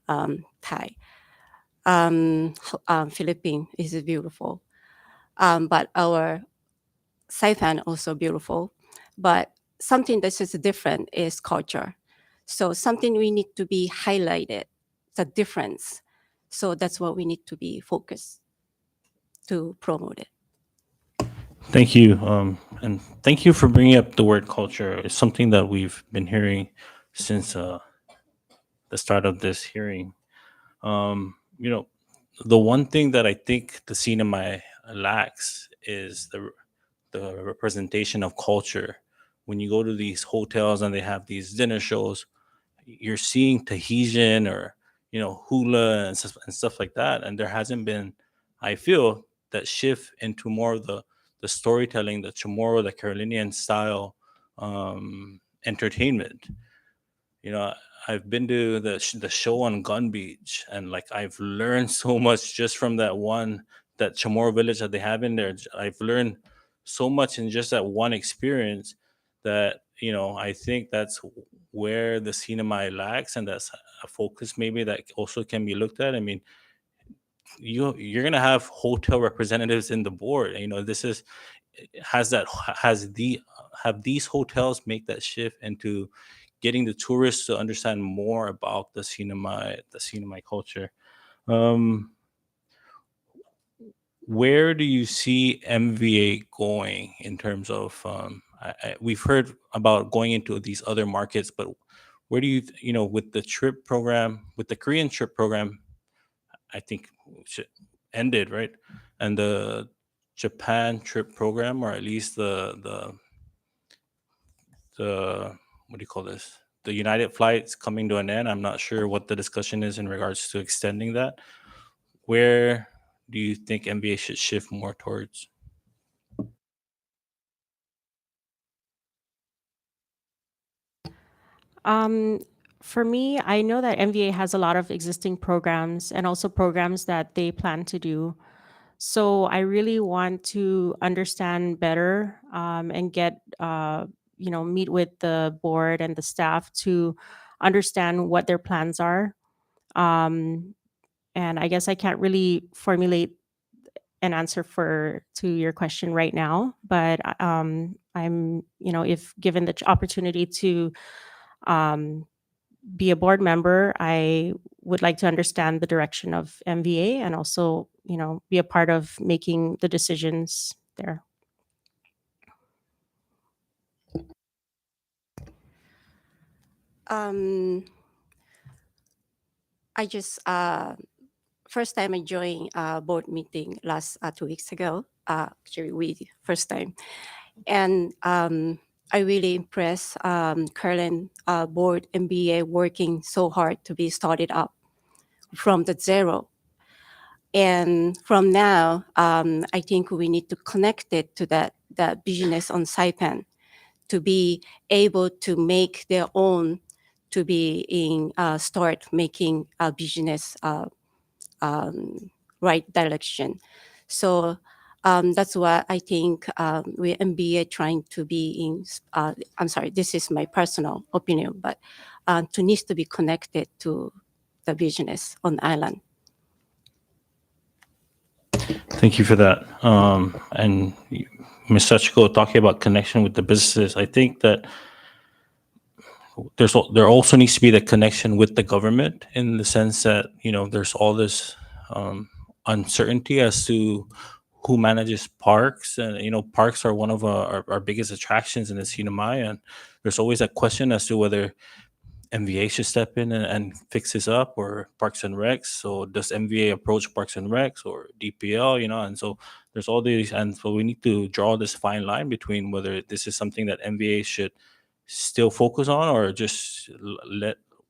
Thai, Philippines is beautiful, but our Saipan also beautiful. But something that's just different is culture. So something we need to be highlighted, the difference. So that's what we need to be focused to promote it. Thank you. And thank you for bringing up the word culture. It's something that we've been hearing since the start of this hearing. The one thing that I think the CNMI lacks is the representation of culture. When you go to these hotels and they have these dinner shows, you're seeing Tahitian or hula and stuff like that, and there hasn't been, I feel, that shift into more of the storytelling, the Chamorro, the Carolinian style entertainment. I've been to the show on Gun Beach, and like I've learned so much just from that Chamorro village that they have in there. I've learned so much in just that one experience that I think that's where the CNMI lacks, and that's a focus maybe that also can be looked at. I mean, you're gonna have hotel representatives in the board. Have these hotels make that shift into getting the tourists to understand more about the CNMI culture. Where do you see MVA going in terms of? We've heard about going into these other markets, but where do you with the trip program, with the Korean trip program, I think ended, right? And the Japan trip program, or at least the what do you call this? The United flights coming to an end. I'm not sure what the discussion is in regards to extending that. Where do you think MVA should shift more towards? For me, I know that MVA has a lot of existing programs and also programs that they plan to do. So I really want to understand better and get, meet with the board and the staff to understand what their plans are. And I guess I can't really formulate an answer to your question right now, but I'm, if given the opportunity to be a board member, I would like to understand the direction of MVA and also, be a part of making the decisions there. I just first time I joined board meeting last 2 weeks ago. Actually, we first time, and I really impressed current board MBA working so hard to be started up from the zero. And from now, I think we need to connect it to that business on Saipan to be able to make their own, to be in start making a business right direction. So that's what I think we MBA trying to be in. I'm sorry, this is my personal opinion, but to needs to be connected to the business on island. Thank you for that. And Ms. Sachiko, talking about connection with the businesses, I think that there also needs to be the connection with the government in the sense that, there's all this uncertainty as to who manages parks. And, parks are one of our biggest attractions in the CNMI. And there's always a question as to whether MVA should step in and fix this up, or Parks and Recs. So does MVA approach Parks and Recs or DPL, and so there's all these, and so we need to draw this fine line between whether this is something that MVA should still focus on, or just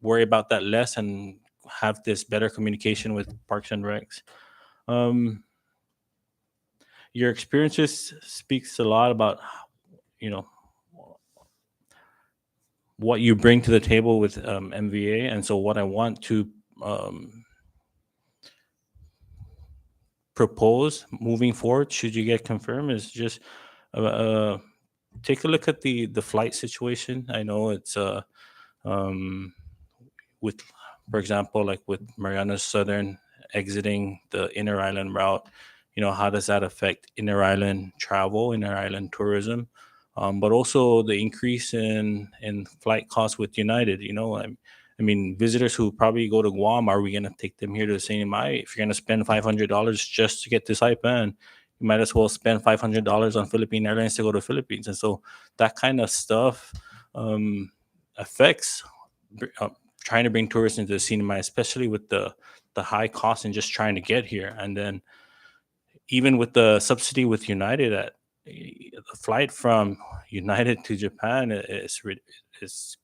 worry about that less and have this better communication with Parks and Recs. Your experiences speaks a lot about, what you bring to the table with MVA. And so what I want to propose moving forward, should you get confirmed, is just take a look at the flight situation. I know it's with, for example, like with Marianas Southern exiting the inner island route, how does that affect inner island travel, inner island tourism? But also the increase in flight costs with United. I mean, visitors who probably go to Guam, are we going to take them here to the CNMI? If you're going to spend $500 just to get to Saipan, you might as well spend $500 on Philippine Airlines to go to Philippines. And so that kind of stuff affects trying to bring tourists into the CNMI, especially with the high cost and just trying to get here. And then even with the subsidy with United, the flight from United to Japan is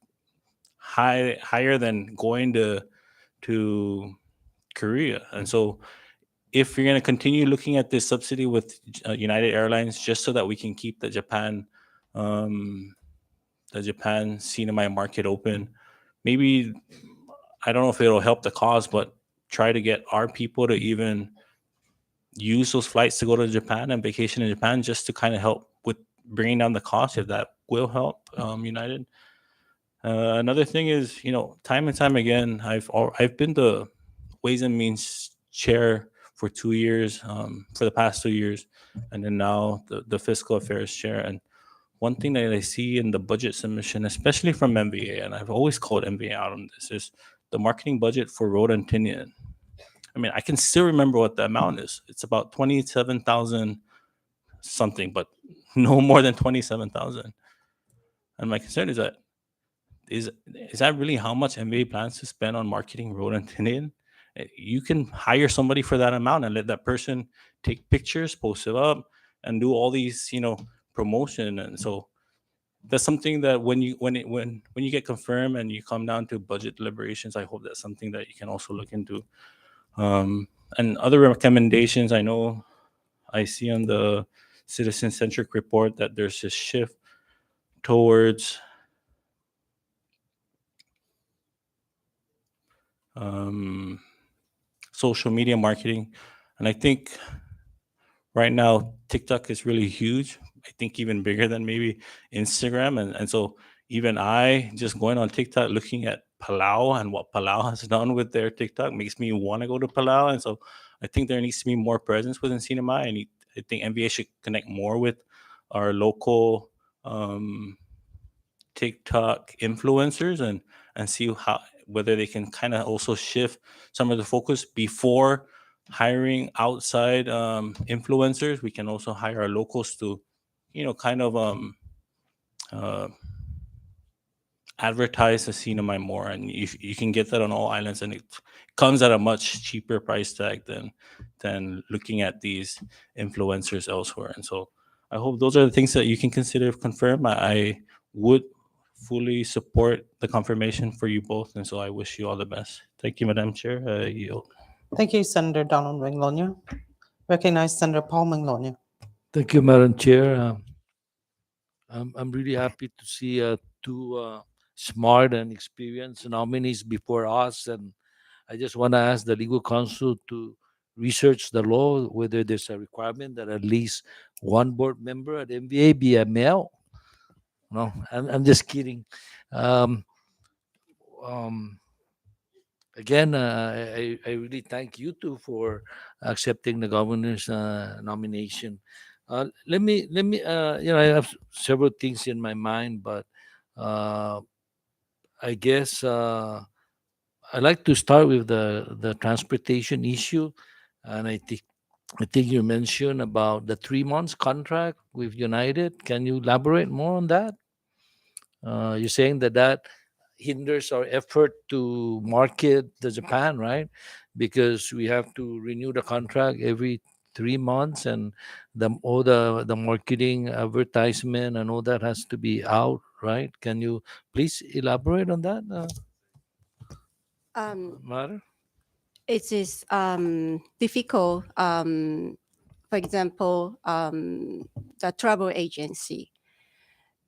higher than going to Korea. And so if you're going to continue looking at this subsidy with United Airlines just so that we can keep the Japan CNMI market open, maybe, I don't know if it'll help the cause, but try to get our people to even use those flights to go to Japan and vacation in Japan, just to kind of help with bringing down the cost, if that will help United. Another thing is, time and time again, I've been the Ways and Means chair for 2 years, for the past 2 years, and then now the fiscal affairs chair. And one thing that I see in the budget submission, especially from MVA, and I've always called MVA out on this, is the marketing budget for Road and Tinian. I mean, I can still remember what the amount is. It's about 27,000 something, but no more than 27,000. And my concern is that is that really how much MVA plans to spend on marketing Road and Tinian? You can hire somebody for that amount and let that person take pictures, post it up, and do all these, promotion. And so that's something that when you get confirmed and you come down to budget deliberations, I hope that's something that you can also look into. And other recommendations, I know I see on the citizen-centric report that there's a shift towards social media marketing. And I think right now TikTok is really huge. I think even bigger than maybe Instagram. And so even I just going on TikTok, looking at Palau and what Palau has done with their TikTok makes me want to go to Palau. And so I think there needs to be more presence within CNMI. And I think MVA should connect more with our local TikTok influencers and see whether they can kind of also shift some of the focus before hiring outside influencers. We can also hire our locals to, kind of advertise the CNMI more, and you can get that on all islands, and it comes at a much cheaper price tag than looking at these influencers elsewhere. And so I hope those are the things that you can consider confirm. I would fully support the confirmation for you both, and so I wish you all the best. Thank you, Madam Chair. Yield. Thank you, Senator Donald Manglonia. Recognize Senator Paul Manglonia. Thank you, Madam Chair. I'm really happy to see two smart and experienced nominees before us, and I just want to ask the legal counsel to research the law whether there's a requirement that at least one board member at MVA be a male. No, I'm just kidding. Um, um, Again, I really thank you two for accepting the governor's nomination. Let me, I have several things in my mind, but I guess I'd like to start with the transportation issue, and I think you mentioned about the 3 months contract with United. Can you elaborate more on that? You're saying that hinders our effort to market the Japan, right? Because we have to renew the contract every 3 months, and all the marketing, advertisement, and all that has to be out, right? Can you please elaborate on that matter? It is difficult. For example, the travel agency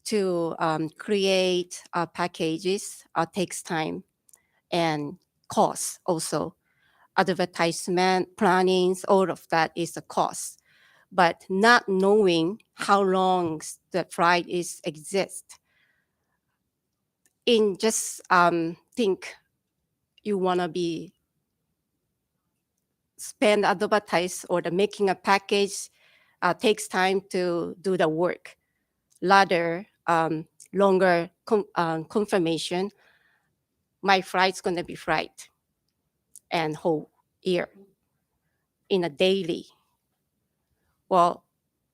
to create packages takes time and cost also. Advertisement, plannings, all of that is a cost. But not knowing how long the flight exists, in just think you want to be spend advertise or the making a package takes time to do the work. Rather, longer confirmation, my flight's going to be flight and whole year in a daily. Well,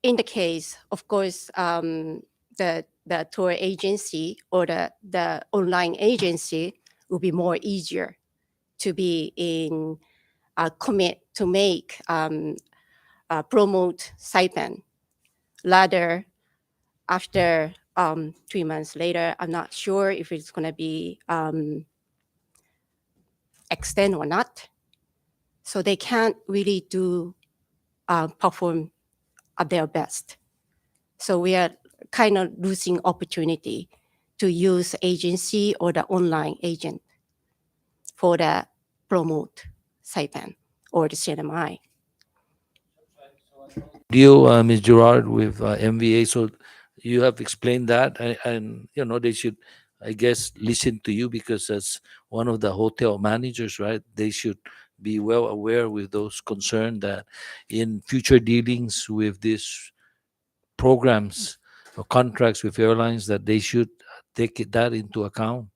in the case, of course, the tour agency or the online agency will be more easier to be in commit to make promote Saipan. Rather, after 3 months later, I'm not sure if it's going to be extend or not. So they can't really do perform at their best. So we are kind of losing opportunity to use agency or the online agent for the promote Saipan or the CNMI. Deal, Ms. Gerard, with MVA. So you have explained that, and they should, I guess, listen to you because as one of the hotel managers, right? They should be well aware with those concerns that in future dealings with these programs or contracts with airlines that they should take that into account.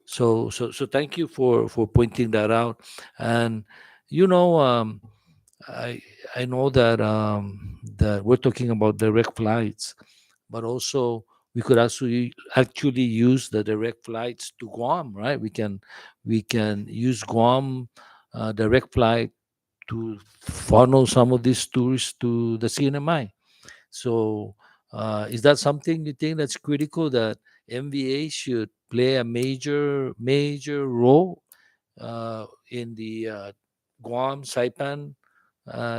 So thank you for pointing that out. And I know that that we're talking about direct flights, but also we could actually use the direct flights to Guam, right? We can use Guam direct flight to funnel some of these tourists to the CNMI. So is that something you think that's critical, that MVA should play a major role in the Guam Saipan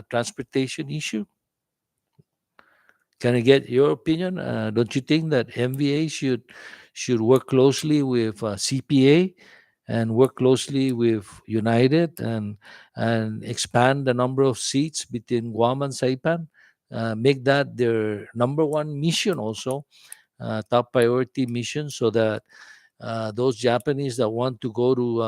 transportation issue? Can I get your opinion? Don't you think that MVA should work closely with CPA and work closely with United and expand the number of seats between Guam and Saipan? Make that their number one mission also, top priority mission, so that those Japanese that want to go to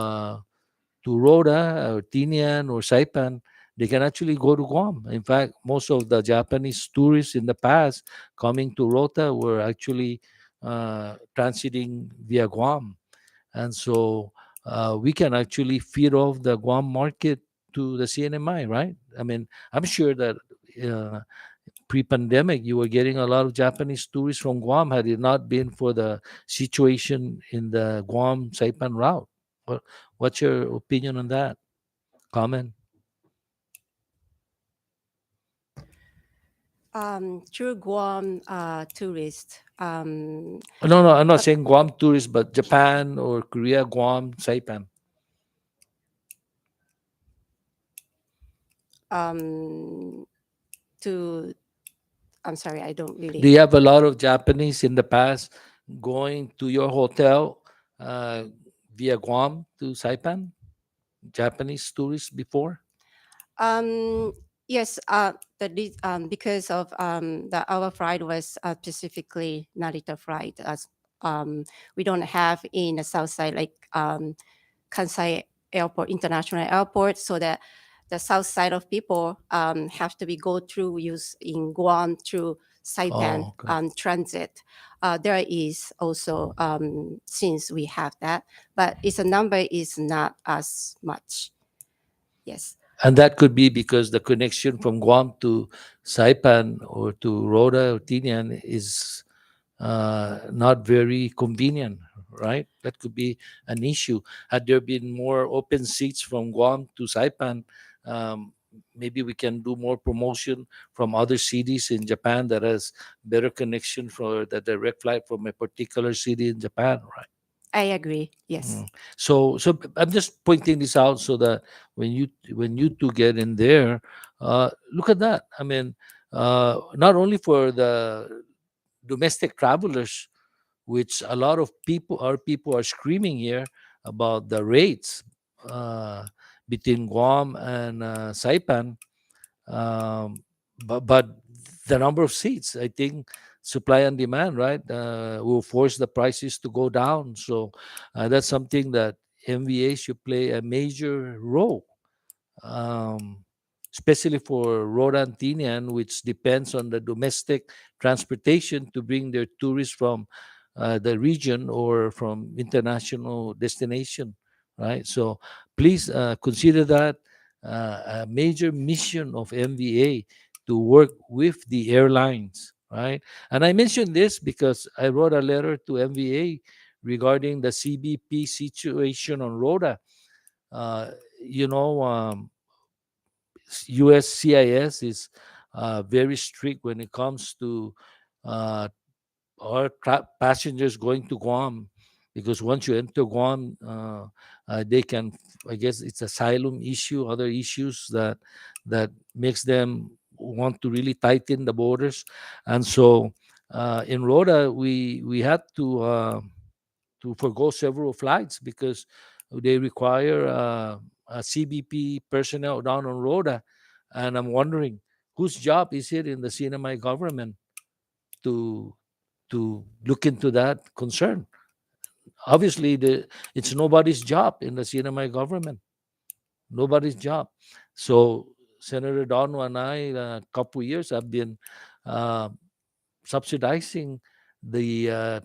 Rota or Tinian or Saipan, they can actually go to Guam. In fact, most of the Japanese tourists in the past coming to Rota were actually transiting via Guam. And so we can actually feed off the Guam market to the CNMI, right? I mean, I'm sure that pre-pandemic, you were getting a lot of Japanese tourists from Guam had it not been for the situation in the Guam Saipan route. What's your opinion on that? Comment? True Guam tourist. No, I'm not saying Guam tourists, but Japan or Korea, Guam, Saipan. I'm sorry, I don't really. Do you have a lot of Japanese in the past going to your hotel via Guam to Saipan? Japanese tourists before? Yes, because of our flight was specifically Narita flight. As we don't have in the south side like Kansai Airport, International Airport, so that the south side of people have to be go through use in Guam through Saipan transit. There is also since we have that, but its a number is not as much. Yes. And that could be because the connection from Guam to Saipan or to Rota or Tinian is not very convenient, right? That could be an issue. Had there been more open seats from Guam to Saipan, maybe we can do more promotion from other cities in Japan that has better connection for the direct flight from a particular city in Japan, right? I agree. Yes. So I'm just pointing this out so that when you two get in there, look at that. I mean, not only for the domestic travelers, which a lot of our people are screaming here about the rates between Guam and Saipan, but the number of seats, I think supply and demand, right, will force the prices to go down. So that's something that MVA should play a major role, especially for Rota and Tinian, which depends on the domestic transportation to bring their tourists from the region or from international destination, right? So please consider that a major mission of MVA to work with the airlines, right? And I mentioned this because I wrote a letter to MVA regarding the CBP situation on Rota. USCIS is very strict when it comes to our passengers going to Guam, because once you enter Guam, they can, I guess it's asylum issue, other issues that makes them want to really tighten the borders. And so in Rota, we had to forgo several flights because they require a CBP personnel down on Rota. And I'm wondering, whose job is it in the CNMI government to look into that concern? Obviously, it's nobody's job in the CNMI government. Nobody's job. So Senator Dono and I, a couple years, have been subsidizing the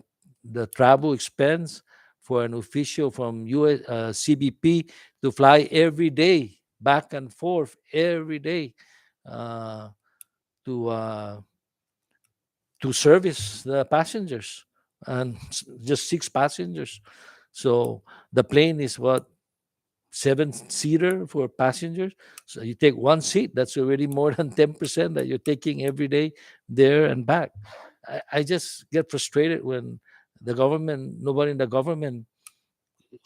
travel expense for an official from US CBP to fly every day, back and forth every day, to service the passengers, and just 6 passengers. So the plane is what, 7-seater for passengers. So you take 1 seat, that's already more than 10% that you're taking every day there and back. I just get frustrated when nobody in the government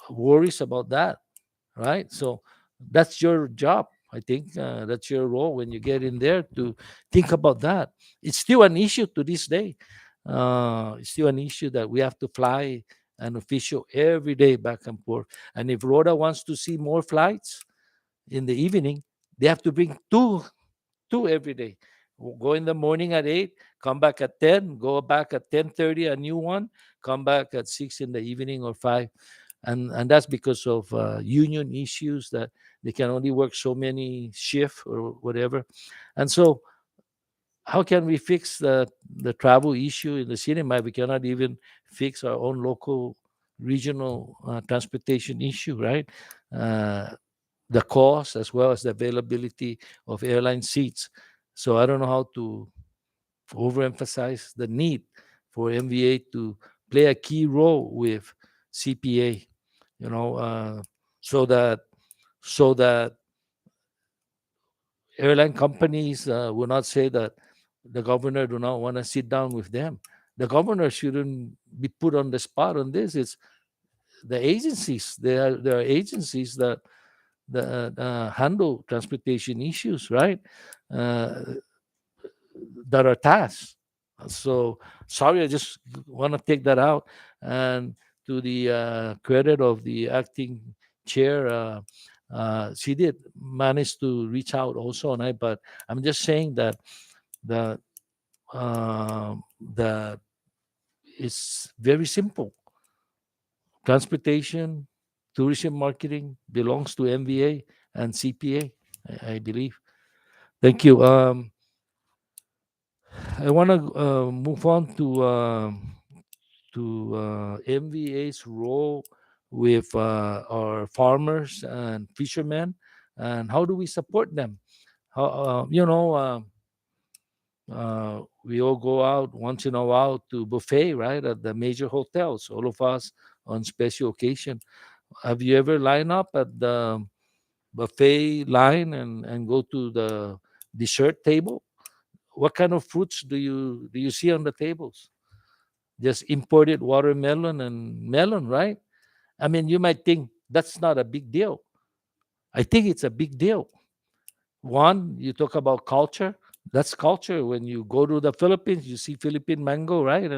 worries about that, right? So that's your job. I think that's your role when you get in there, to think about that. It's still an issue to this day. It's still an issue that we have to fly an official every day back and forth. And if Rota wants to see more flights in the evening, they have to bring two every day. Go in the morning at 8, come back at 10, go back at 10:30, a new one, come back at 6 in the evening or 5. And that's because of union issues, that they can only work so many shifts or whatever. And so how can we fix the travel issue in the cinema? We cannot even fix our own local regional transportation issue, right? The cost as well as the availability of airline seats. So I don't know how to overemphasize the need for MVA to play a key role with CPA, so that airline companies will not say that the governor do not want to sit down with them. The governor shouldn't be put on the spot on this. It's the agencies. There are agencies that handle transportation issues, right? That are tasked. So sorry, I just want to take that out. And to the credit of the acting chair, she did manage to reach out also, but I'm just saying that the that it's very simple. Transportation, tourism marketing belongs to MVA and CPA, I believe. Thank you. I want to move on to MVA's role with our farmers and fishermen, and how do we support them? How we all go out once in a while to buffet, right, at the major hotels. All of us on special occasion. Have you ever lined up at the buffet line and go to the dessert table? What kind of fruits do you see on the tables? Just imported watermelon and melon, right? I mean, you might think that's not a big deal. I think it's a big deal. One, you talk about culture. That's culture. When you go to the Philippines, you see Philippine mango, right?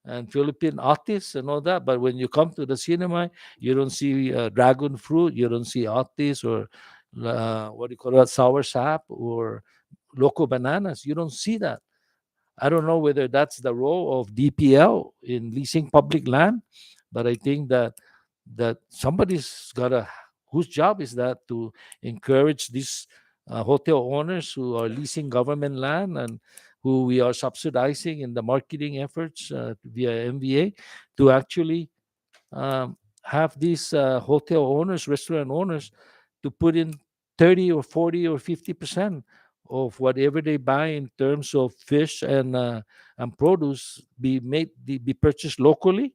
And Philippine otis and all that. But when you come to the cinema, you don't see dragon fruit. You don't see otis or what do you call that, sour sap or local bananas. You don't see that. I don't know whether that's the role of DPL in leasing public land, but I think that somebody's got to, whose job is that, to encourage these hotel owners who are leasing government land and who we are subsidizing in the marketing efforts via MVA, to actually have these hotel owners, restaurant owners, to put in 30 or 40 or 50% of whatever they buy in terms of fish and produce be purchased locally.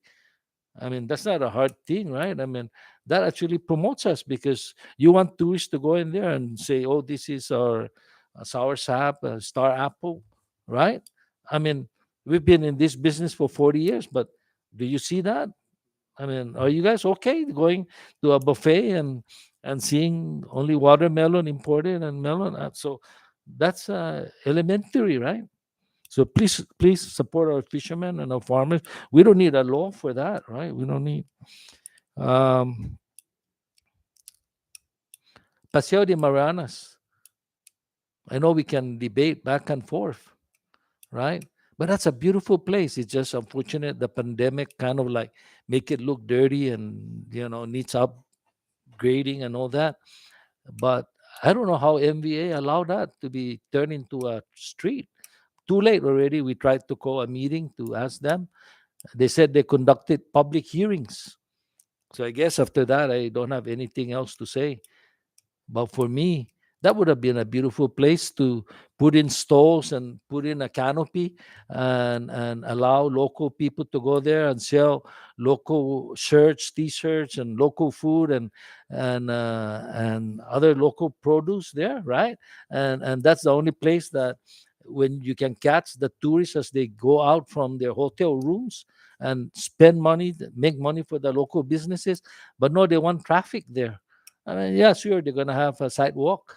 I mean, that's not a hard thing, right? I mean, that actually promotes us, because you want tourists to go in there and say, "Oh, this is our sour sap, star apple," right? I mean, we've been in this business for 40 years, but do you see that? I mean, are you guys okay going to a buffet and seeing only watermelon imported and melon? So that's elementary, right? So please support our fishermen and our farmers. We don't need a law for that, right? We don't need. Paseo de Marianas. I know we can debate back and forth, right? But that's a beautiful place. It's just unfortunate the pandemic kind of like make it look dirty and needs upgrading and all that. But I don't know how MVA allowed that to be turned into a street. Too late already. We tried to call a meeting to ask them. They said they conducted public hearings. So I guess after that, I don't have anything else to say. But for me, that would have been a beautiful place to put in stalls and put in a canopy and allow local people to go there and sell local shirts, t-shirts, and local food and other local produce there, right? And that's the only place that when you can catch the tourists as they go out from their hotel rooms and spend money, make money for the local businesses. But no, they want traffic there. I mean, yeah, sure, they're going to have a sidewalk.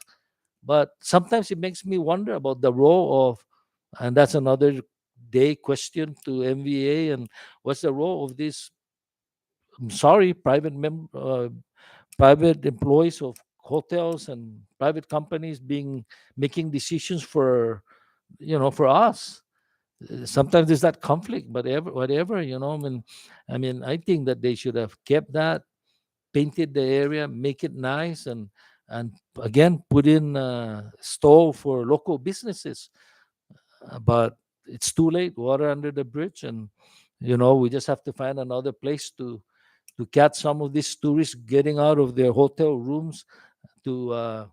But sometimes it makes me wonder about the role of, and that's another day question to MVA, and what's the role of this, I'm sorry, private employees of hotels and private companies making decisions for us. Sometimes there's that conflict, but whatever, I mean, I think that they should have kept that, painted the area, make it nice, and again put in a stall for local businesses. But it's too late, water under the bridge, and we just have to find another place to catch some of these tourists getting out of their hotel rooms to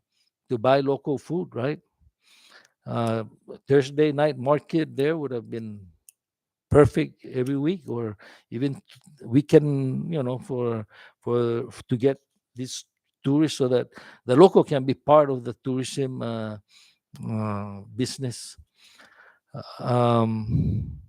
buy local food, right? uh, Thursday night market there would have been perfect every week, or even weekend, for to get these tourists, so that the local can be part of the tourism business. Um,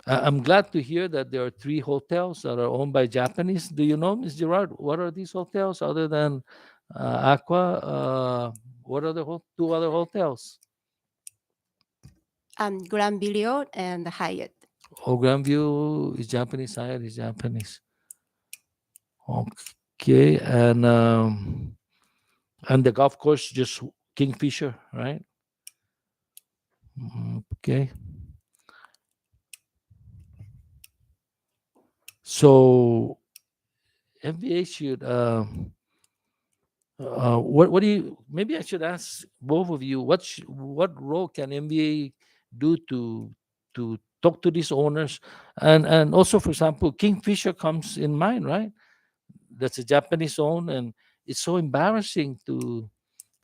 I'm glad to hear that there are 3 hotels that are owned by Japanese. Do you know, Ms. Gerard, what are these hotels other than Aqua? What are the 2 other hotels? Grand Billiard and Hyatt. Oh, Grandview is Japanese. Hyatt is Japanese. Okay, and the golf course just Kingfisher, right? Okay. So MVA should what do you, maybe I should ask both of you, what role can MVA do to talk to these owners, and also, for example, Kingfisher comes in mind, right? That's a Japanese owned, and it's so embarrassing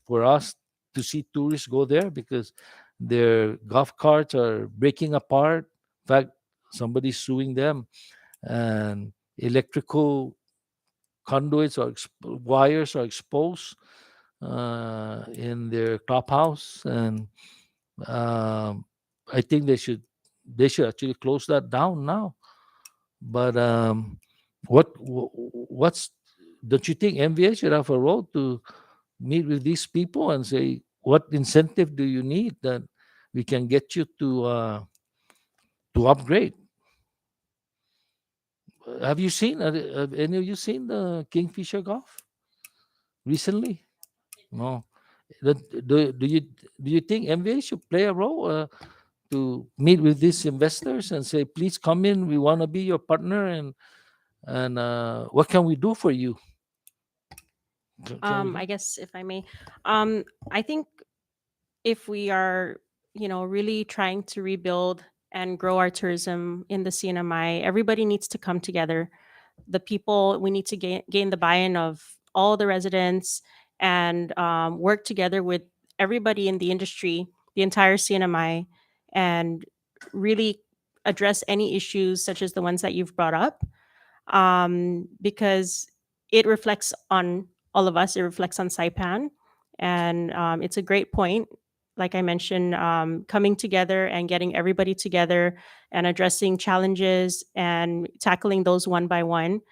for us to see tourists go there because their golf carts are breaking apart. In fact, somebody's suing them, and electrical conduits or wires are exposed in their clubhouse, and I think they should actually close that down now. But what's don't you think MVA should have a role to meet with these people and say, what incentive do you need that we can get you to upgrade? Have you seen? Have any of you seen the Kingfisher Golf recently? No. Do you think MVA should play a role to meet with these investors and say, please come in, we want to be your partner, and what can we do for you? I guess if I may, I think if we are, really trying to rebuild and grow our tourism in the CNMI, everybody needs to come together. The people, we need to gain the buy-in of all the residents and work together with everybody in the industry, the entire CNMI, and really address any issues such as the ones that you've brought up, because it reflects on all of us. It reflects on Saipan, and it's a great point. Like I mentioned, coming together and getting everybody together and addressing challenges and tackling those one by one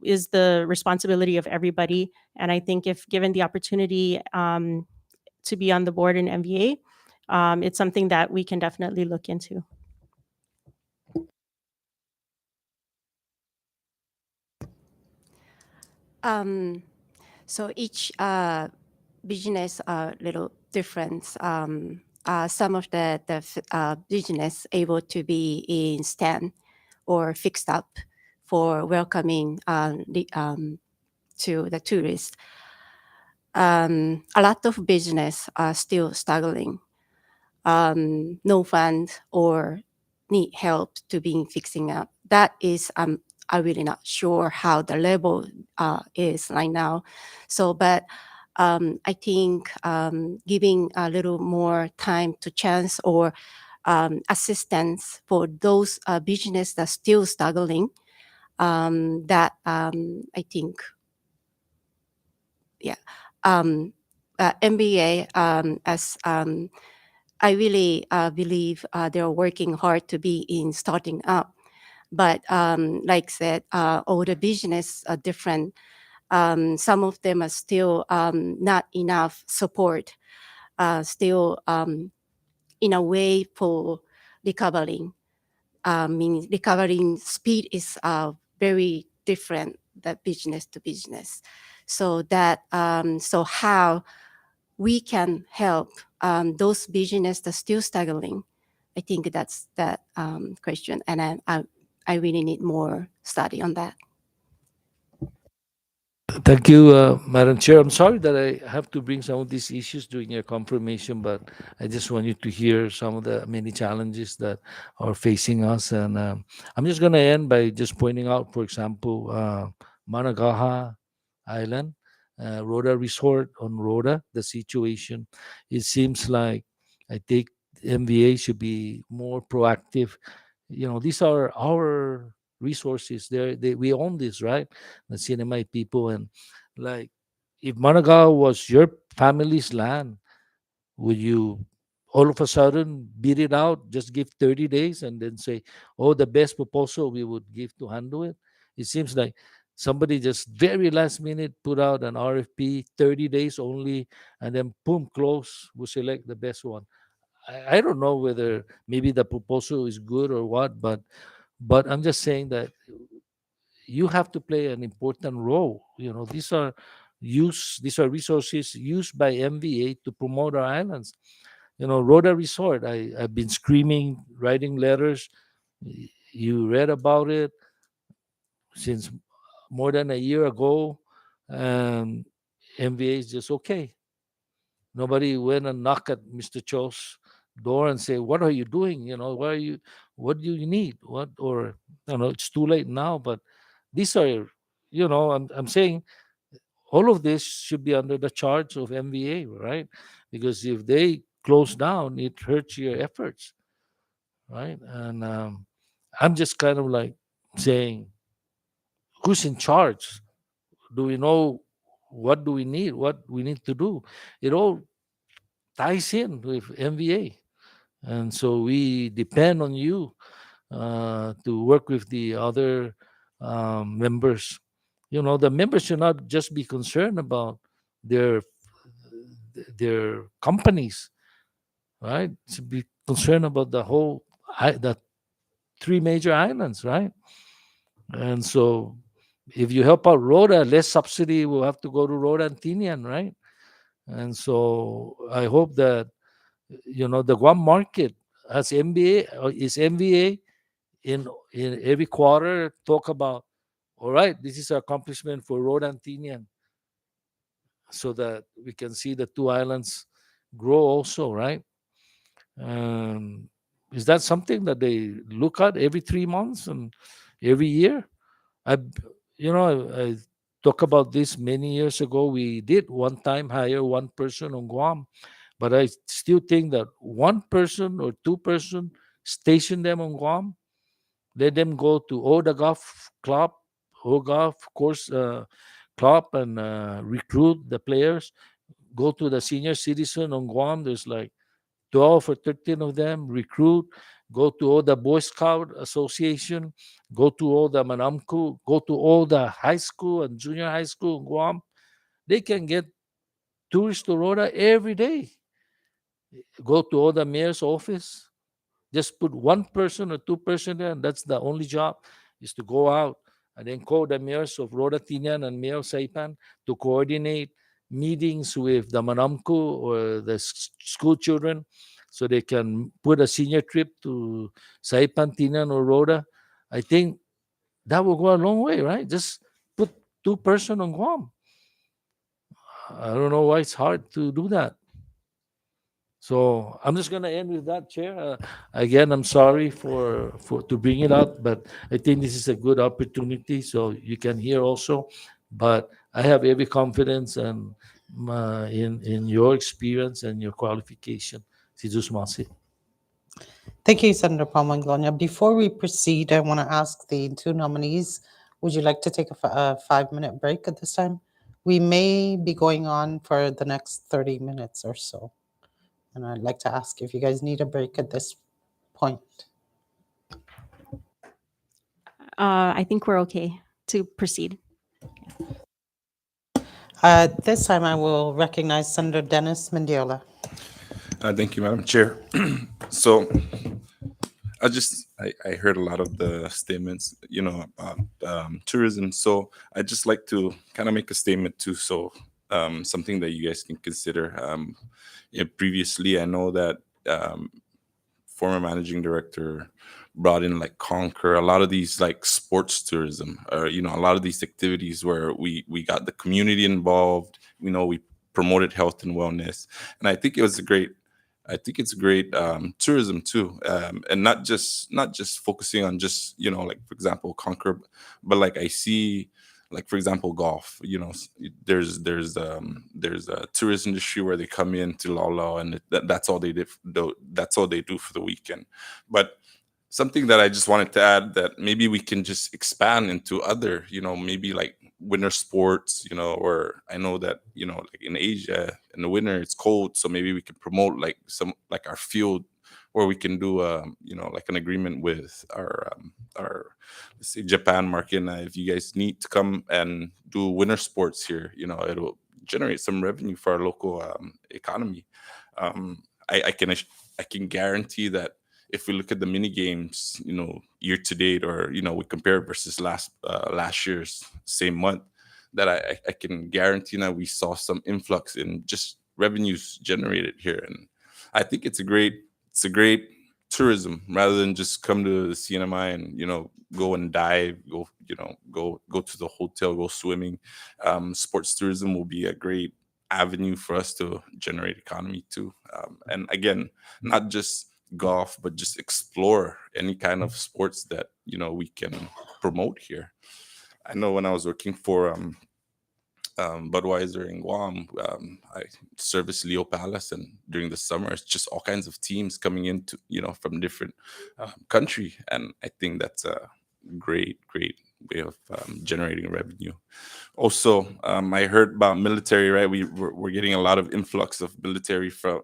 is the responsibility of everybody. And I think if given the opportunity to be on the board in MVA, it's something that we can definitely look into. So each business are little different. Some of the business able to be in stand or fixed up for welcoming to the tourists. A lot of business are still struggling. No fund or need help to be fixing up. That is I'm really not sure how the level is right now. So, but I think giving a little more time to chance or assistance for those business that are still struggling, that I think, yeah, MBA as I really believe they're working hard to be in starting up. But like I said, all the business are different. Some of them are still not enough support, still in a way for recovering. Meaning recovering speed is very different, that business to business. So that so how we can help those business that are still struggling. I think that's that question, and I really need more study on that. Thank you, Madam Chair. I'm sorry that I have to bring some of these issues during your confirmation, but I just want you to hear some of the many challenges that are facing us. And I'm just going to end by just pointing out, for example, Managaha Island. Rhoda Resort on Rhoda, the situation. It seems like I think MVA should be more proactive. These are our resources. We own this, right? The CNMI people. And like, if Managawa was your family's land, would you all of a sudden beat it out, just give 30 days and then say, oh, the best proposal we would give to handle it? It seems like somebody just very last minute put out an RFP, 30 days only, and then boom, close, we select the best one. I don't know whether maybe the proposal is good or what, but I'm just saying that you have to play an important role. These are resources used by MVA to promote our islands. Rhoda Resort, I've been screaming, writing letters. You read about it since more than a year ago, and MVA is just okay. Nobody went and knocked at Mr. Cho's door and say, "What are you doing? What do you need? What?" Or it's too late now. But these are, I'm saying, all of this should be under the charge of MVA, right? Because if they close down, it hurts your efforts, right? And I'm just kind of like saying, who's in charge? Do we know what do we need? What we need to do? It all ties in with MVA, and so we depend on you to work with the other members. The members should not just be concerned about their companies, right? Should be concerned about the three major islands, right? And so if you help out Rhoda, less subsidy will have to go to Rhoda and Tinian, right? And so I hope that the Guam market is MVA in every quarter talk about, all right, this is an accomplishment for Rhoda and Tinian, so that we can see the two islands grow also, right? Is that something that they look at every 3 months and every year? I talked about this many years ago. We did one time hire one person on Guam, but I still think that one person or two person, station them on Guam, let them go to all the golf club, whole golf course club, and recruit the players. Go to the senior citizen on Guam. There's like 12 or 13 of them. Recruit. Go to all the Boy Scout Association. Go to all the Manamku. Go to all the high school and junior high school in Guam. They can get tourists to Rhoda every day. Go to all the mayor's office. Just put one person or two person there, and that's the only job, is to go out and then call the mayors of Rhoda, Tinian, and Mayor Saipan to coordinate meetings with the Manamku or the school children, so they can put a senior trip to Saipan, Tinian, or Rhoda. I think that will go a long way, right? Just put two person on Guam. I don't know why it's hard to do that. So I'm just going to end with that, Chair. Again, I'm sorry for to bring it up, but I think this is a good opportunity, so you can hear also. But I have every confidence and in your experience and your qualification. Si Jesus Masi. Thank you, Senator Paul Manglonia. Before we proceed, I want to ask the two nominees, would you like to take a 5-minute break at this time? We may be going on for the next 30 minutes or so. And I'd like to ask if you guys need a break at this point. I think we're okay to proceed. At this time, I will recognize Senator Dennis Mendiola. Thank you, Madam Chair. So I heard a lot of the statements, about tourism. So I just like to kind of make a statement too. So something that you guys can consider. Previously, I know that former managing director brought in like Conquer, a lot of these like sports tourism, or a lot of these activities where we got the community involved. We promoted health and wellness, and I think it's great tourism too, and not just focusing on just like, for example, Conquer, but like I see like for example golf, there's a tourist industry where they come in to Lala and that's all they did, that's all they do for the weekend. But something that I just wanted to add, that maybe we can just expand into other, maybe like winter sports, or I know that, like in Asia in the winter it's cold, so maybe we can promote like some, like our field, where we can do like an agreement with our let's say Japan market. And if you guys need to come and do winter sports here, it'll generate some revenue for our local economy. I can guarantee that if we look at the mini games, year to date, or we compare versus last year's same month, that I can guarantee that we saw some influx in just revenues generated here. And I think it's a great tourism, rather than just come to the CNMI and go and dive, go to the hotel, go swimming. Sports tourism will be a great avenue for us to generate economy too. And again, not just golf, but just explore any kind of sports that we can promote here. I know when I was working for Budweiser in Guam, I serviced Leo Palace, and during the summer it's just all kinds of teams coming into from different country, and I think that's a great way of generating revenue. Also, I heard about military, right? We're getting a lot of influx of military from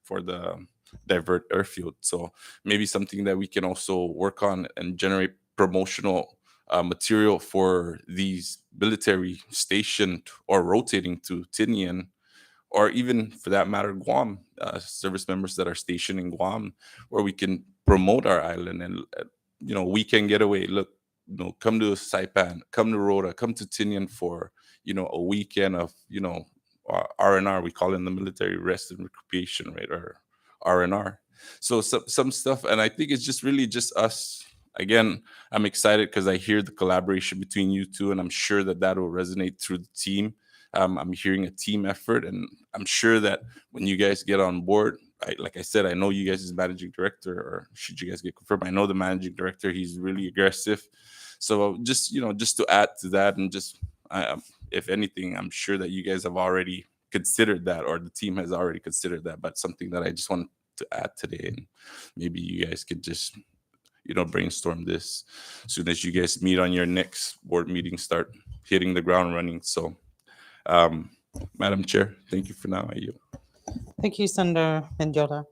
for the divert airfield. So maybe something that we can also work on and generate promotional material for these military stationed or rotating to Tinian, or even for that matter Guam, service members that are stationed in Guam, where we can promote our island and weekend getaway. Look, come to Saipan, come to Rota, come to Tinian for a weekend of R&R. We call it in the military rest and recreation, right? Or R&R. So some stuff, and I think it's just really just us. Again, I'm excited because I hear the collaboration between you two, and I'm sure that will resonate through the team. I'm hearing a team effort, and I'm sure that when you guys get on board, like I said, I know you guys as managing director, or should you guys get confirmed, I know the managing director, he's really aggressive. So just to add to that, and just if anything, I'm sure that you guys have already considered that, or the team has already considered that, but something that I just wanted to add today, and maybe you guys could just brainstorm this as soon as you guys meet on your next board meeting, start hitting the ground running. So Madam Chair, thank you for now. I yield. Thank you, Senator Mendiola.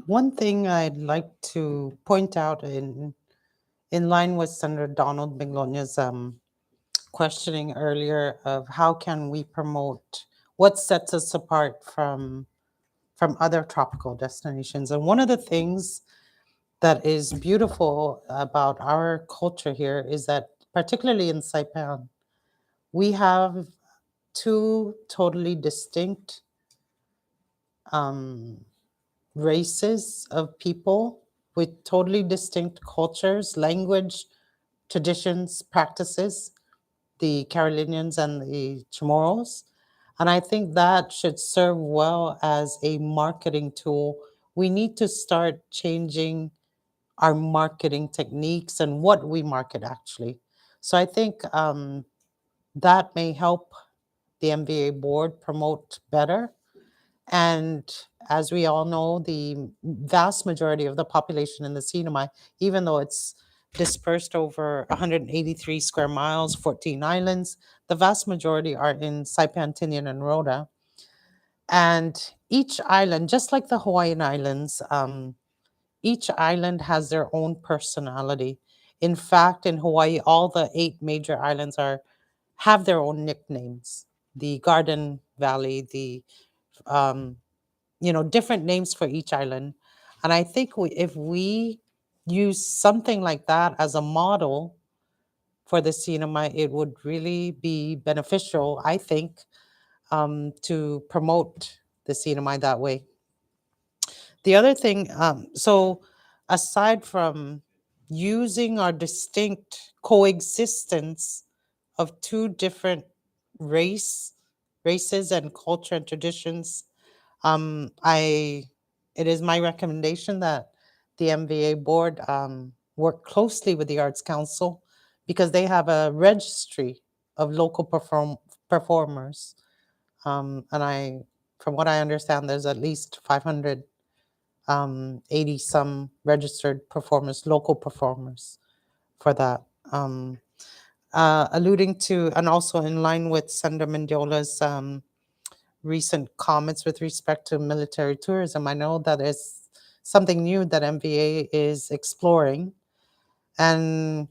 One thing I'd like to point out in line with Senator Donald Miglonia's questioning earlier of how can we promote what sets us apart from other tropical destinations. And one of the things that is beautiful about our culture here is that, particularly in Saipan, we have two totally distinct races of people with totally distinct cultures, language, traditions, practices, the Carolinians and the Chamorros. And I think that should serve well as a marketing tool. We need to start changing our marketing techniques and what we market, actually. So I think that may help the MVA board promote better. And as we all know, the vast majority of the population in the CNMI, even though it's dispersed over 183 square miles, 14 islands, the vast majority are in Saipan, Tinian, and Rota. And each island, just like the Hawaiian Islands, each island has their own personality. In fact, in Hawaii, all the 8 major islands have their own nicknames. The Garden Valley, the different names for each island. And I think if we use something like that as a model for the CNMI, it would really be beneficial, I think, to promote the CNMI that way. The other thing, so aside from using our distinct coexistence of two different races and culture and traditions, it is my recommendation that the MVA board work closely with the Arts Council because they have a registry of local performers. And from what I understand, there's at least 580 some registered performers, local performers for that. Alluding to, and also in line with Senator Mendiola's recent comments with respect to military tourism, I know that is something new that MVA is exploring. And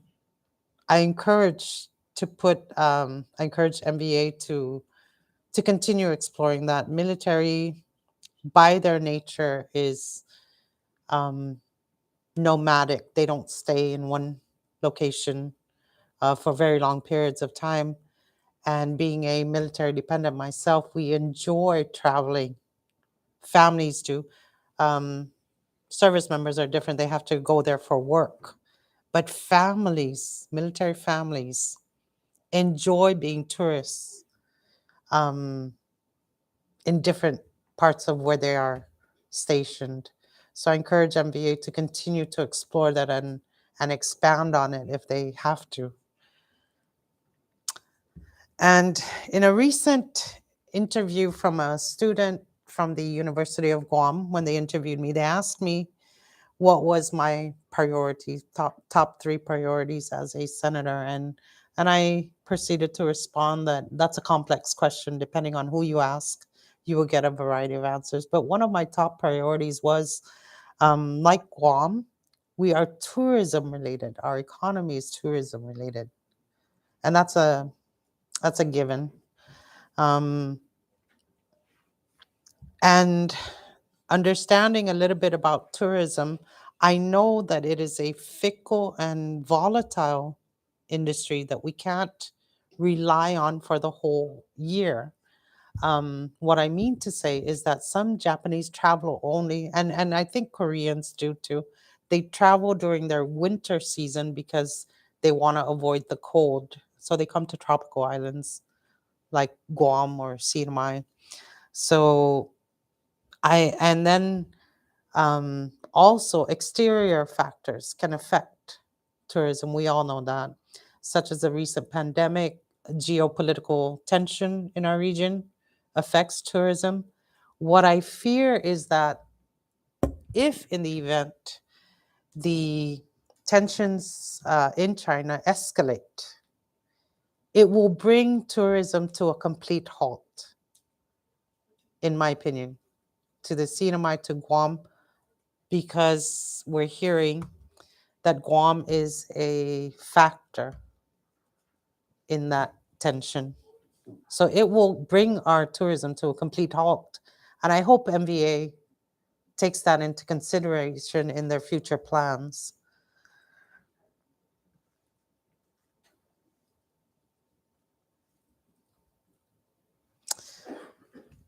I encourage MVA to continue exploring that. Military, by their nature, is nomadic. They don't stay in one location for very long periods of time. And being a military dependent myself, we enjoy traveling. Families do. Service members are different. They have to go there for work. But families, military families, enjoy being tourists in different parts of where they are stationed. So I encourage MVA to continue to explore that and expand on it if they have to. And in a recent interview from a student from the University of Guam, when they interviewed me, they asked me what was my priority, top three priorities as a senator. And I proceeded to respond that that's a complex question. Depending on who you ask, you will get a variety of answers. But one of my top priorities was, like Guam, we are tourism related. Our economy is tourism related. And that's a given. And understanding a little bit about tourism, I know that it is a fickle and volatile industry that we can't rely on for the whole year. What I mean to say is that some Japanese travel only, and I think Koreans do too, they travel during their winter season because they want to avoid the cold. So they come to tropical islands like Guam or Siamai. So and then also exterior factors can affect tourism. We all know that, such as the recent pandemic, geopolitical tension in our region affects tourism. What I fear is that if in the event the tensions in China escalate, it will bring tourism to a complete halt, in my opinion, to the Sinai, to Guam, because we're hearing that Guam is a factor in that tension. So it will bring our tourism to a complete halt. And I hope MVA takes that into consideration in their future plans.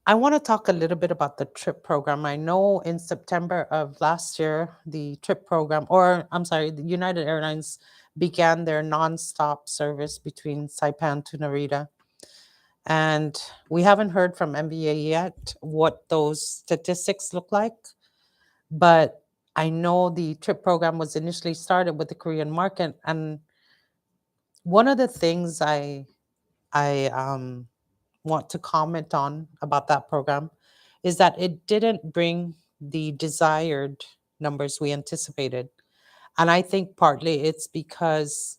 I want to talk a little bit about the TRIP program. I know in September of last year, the TRIP program, or I'm sorry, the United Airlines began their nonstop service between Saipan to Narita. And we haven't heard from MVA yet what those statistics look like. But I know the TRIP program was initially started with the Korean market. And one of the things I want to comment on about that program is that it didn't bring the desired numbers we anticipated. And I think partly it's because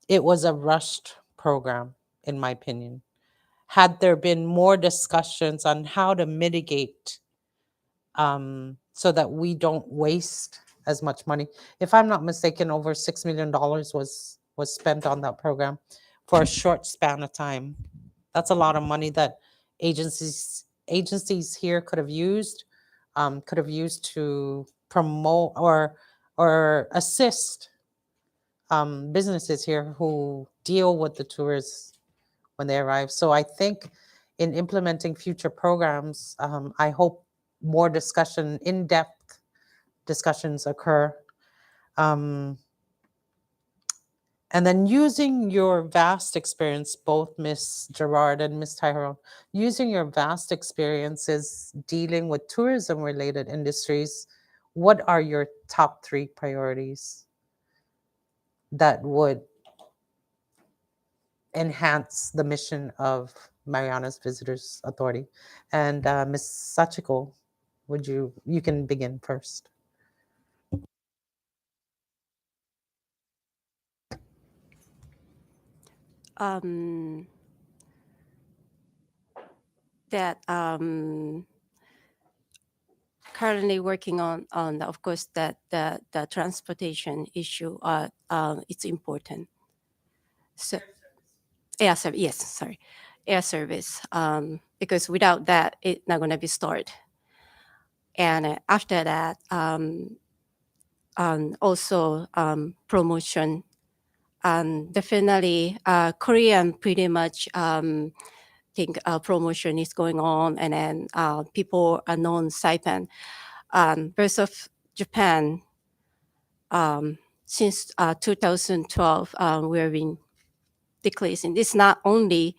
it was a rushed program, in my opinion. Had there been more discussions on how to mitigate so that we don't waste as much money. If I'm not mistaken, over $6 million was spent on that program for a short span of time. That's a lot of money that agencies here could have used to promote or assist businesses here who deal with the tourists when they arrive. So I think in implementing future programs, I hope more discussion, in-depth discussions occur. And then using your vast experience, both Ms. Gerard and Ms. Tyrone, using your vast experiences dealing with tourism-related industries, what are your top three priorities that would enhance the mission of Mariana's Visitors Authority. And Ms. Sachiko, you can begin first. That currently working on of course that the transportation issue it's important. So air service, yes, sorry, air service, because without that it's not going to be started. And after that, also promotion. Definitely, Korean pretty much think promotion is going on, and then people are known Saipan. Versus Japan, since 2012, we've been decreasing. This not only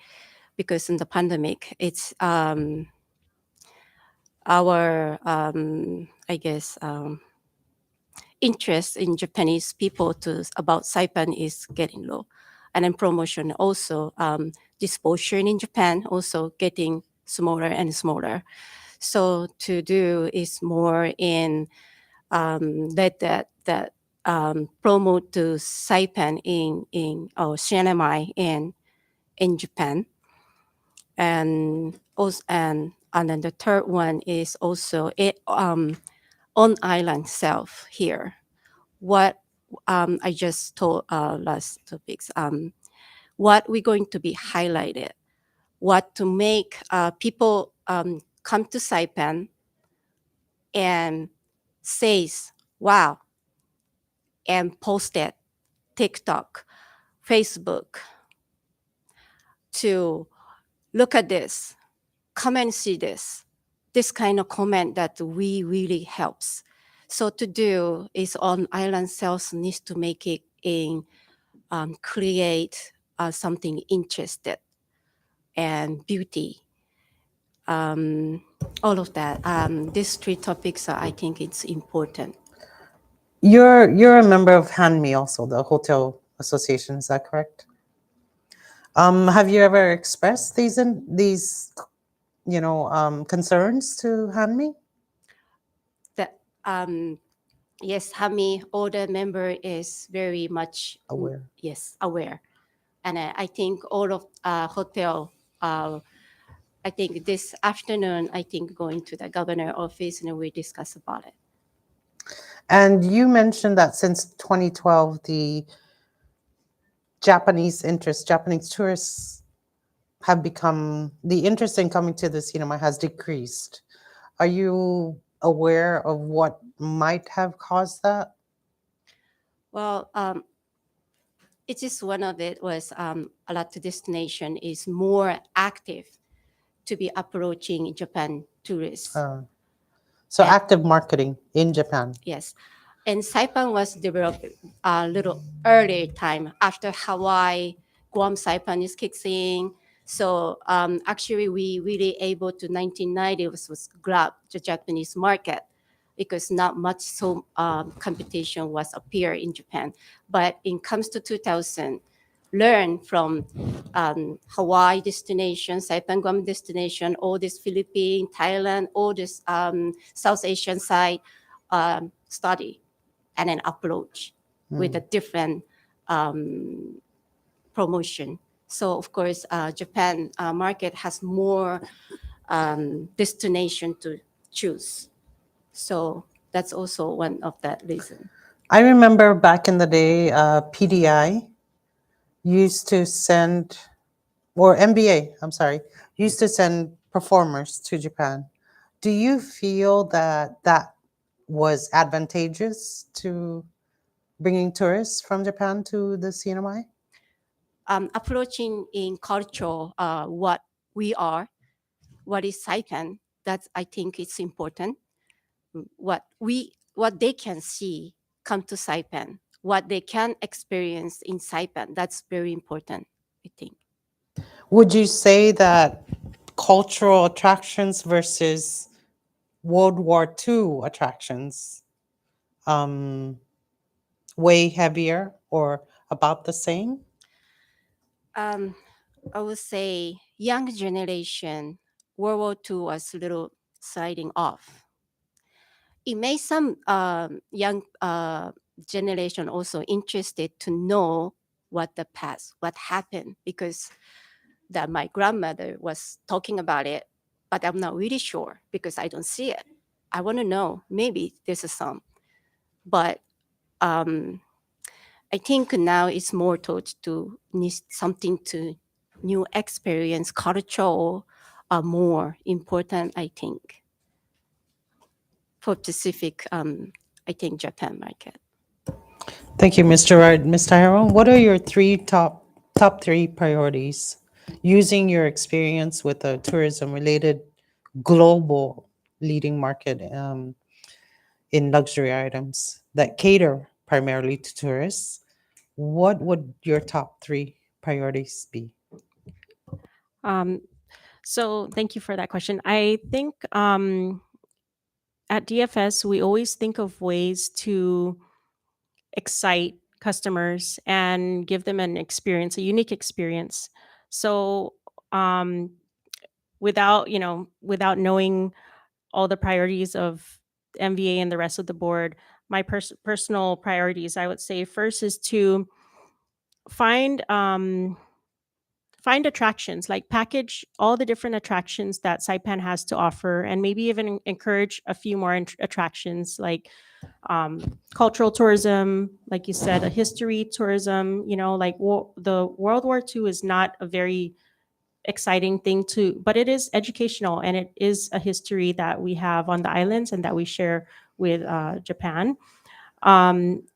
because in the pandemic, it's our, I guess, interest in Japanese people about Saipan is getting low. And then promotion also, disposure in Japan also getting smaller and smaller. So to do is more in that promote to Saipan in or CNMI in Japan. And also and then the third one is also on island self here. What I just told last topics, what we're going to be highlighted, what to make people come to Saipan and says, wow, and post it, TikTok, Facebook, to look at this, come and see this kind of comment that we really helps. So to do is on island sales needs to make it in create something interested and beauty. All of that. These three topics, I think it's important. You're a member of HANMI also, the Hotel Association, is that correct? Have you ever expressed these concerns to HANMI? That yes, HANMI, all the member is very much Aware. Yes, aware, and I think all of hotel. I think this afternoon, I think going to the governor office and we discuss about it. And you mentioned that since 2012, the Japanese tourists have become, the interest in coming to the cinema has decreased. Are you aware of what might have caused that? Well, it is one of it was a lot of destination is more active to be approaching Japan tourists. So active marketing in Japan. Yes. And Saipan was developed a little earlier time after Hawaii, Guam Saipan is kicking. So actually we really able to 1990 was grab the Japanese market because not much so competition was appear in Japan. But in comes to 2000, learn from Hawaii destination, Saipan Guam destination, all this Philippines, Thailand, all this South Asian side study and then approach with a different promotion. So of course, Japan market has more destination to choose. So that's also one of that reason. I remember back in the day, PDI used to send, or MBA, I'm sorry, used to send performers to Japan. Do you feel that that was advantageous to bringing tourists from Japan to the CNMI? Approaching in culture, what we are, what is Saipan, that's I think it's important. What they can see come to Saipan, what they can experience in Saipan, that's very important, I think. Would you say that cultural attractions versus World War II attractions weigh heavier or about the same? I would say young generation, World War II was a little sliding off. It made some young generation also interested to know what the past, what happened, because that my grandmother was talking about it, but I'm not really sure because I don't see it. I want to know. Maybe there's some, but I think now it's more towards to need something to new experience, cultural are more important. I think for Pacific, I think Japan market. Thank you, Mr. Gerard. Ms. Tyrone, what are your top three priorities using your experience with a tourism-related global leading market in luxury items that cater primarily to tourists? What would your top three priorities be? Um, so thank you for that question. I think at DFS, we always think of ways to excite customers and give them an experience, a unique experience. So um, without knowing all the priorities of MVA and the rest of the board, my personal priorities, I would say first is to find find attractions, like package all the different attractions that Saipan has to offer, and maybe even encourage a few more attractions like cultural tourism, like you said, a history tourism. Like the World War II is not a very exciting thing to, but it is educational and it is a history that we have on the islands and that we share with Japan.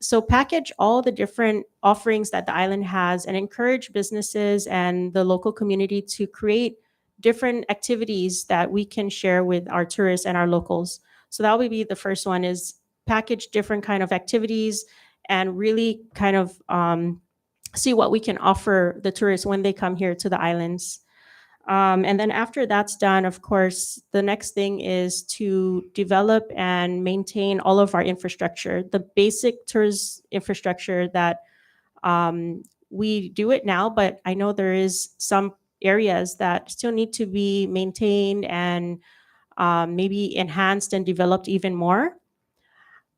So package all the different offerings that the island has and encourage businesses and the local community to create different activities that we can share with our tourists and our locals. So that would be the first one, is package different kind of activities and really kind of see what we can offer the tourists when they come here to the islands. And then after that's done, of course, the next thing is to develop and maintain all of our infrastructure, the basic tourist infrastructure that we do it now, but I know there is some areas that still need to be maintained and maybe enhanced and developed even more.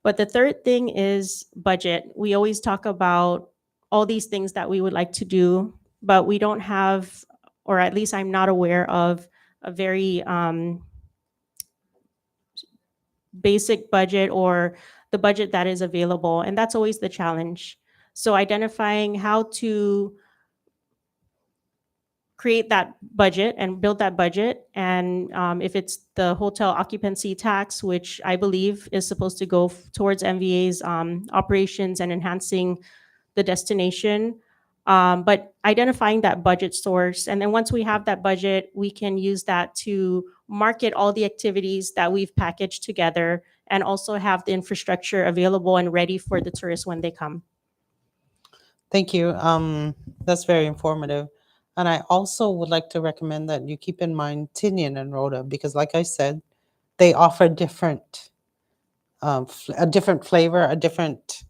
But the third thing is budget. We always talk about all these things that we would like to do, but we don't have, or at least I'm not aware of, a very basic budget or the budget that is available. And that's always the challenge. So identifying how to create that budget and build that budget. And if it's the hotel occupancy tax, which I believe is supposed to go towards MVA's operations and enhancing the destination, but identifying that budget source. And then once we have that budget, we can use that to market all the activities that we've packaged together and also have the infrastructure available and ready for the tourists when they come. Thank you. That's very informative. And I also would like to recommend that you keep in mind Tinian and Rhoda, because like I said, they offer a different flavor, a different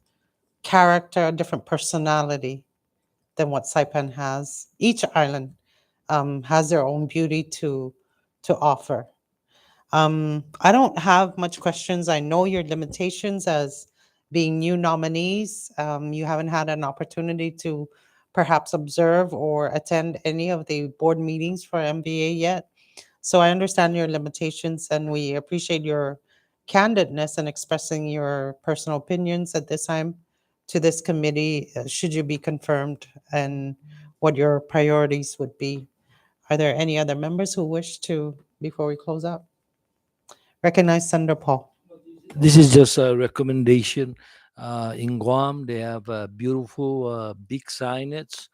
character, a different personality than what Saipan has. Each island has their own beauty to offer. I don't have much questions. I know your limitations as being new nominees. You haven't had an opportunity to perhaps observe or attend any of the board meetings for MVA yet. So I understand your limitations and we appreciate your candidness and expressing your personal opinions at this time to this committee, should you be confirmed, and what your priorities would be. Are there any other members who wish to, before we close out? Recognize Senator Paul. This is just a recommendation. In Guam, they have a beautiful big signage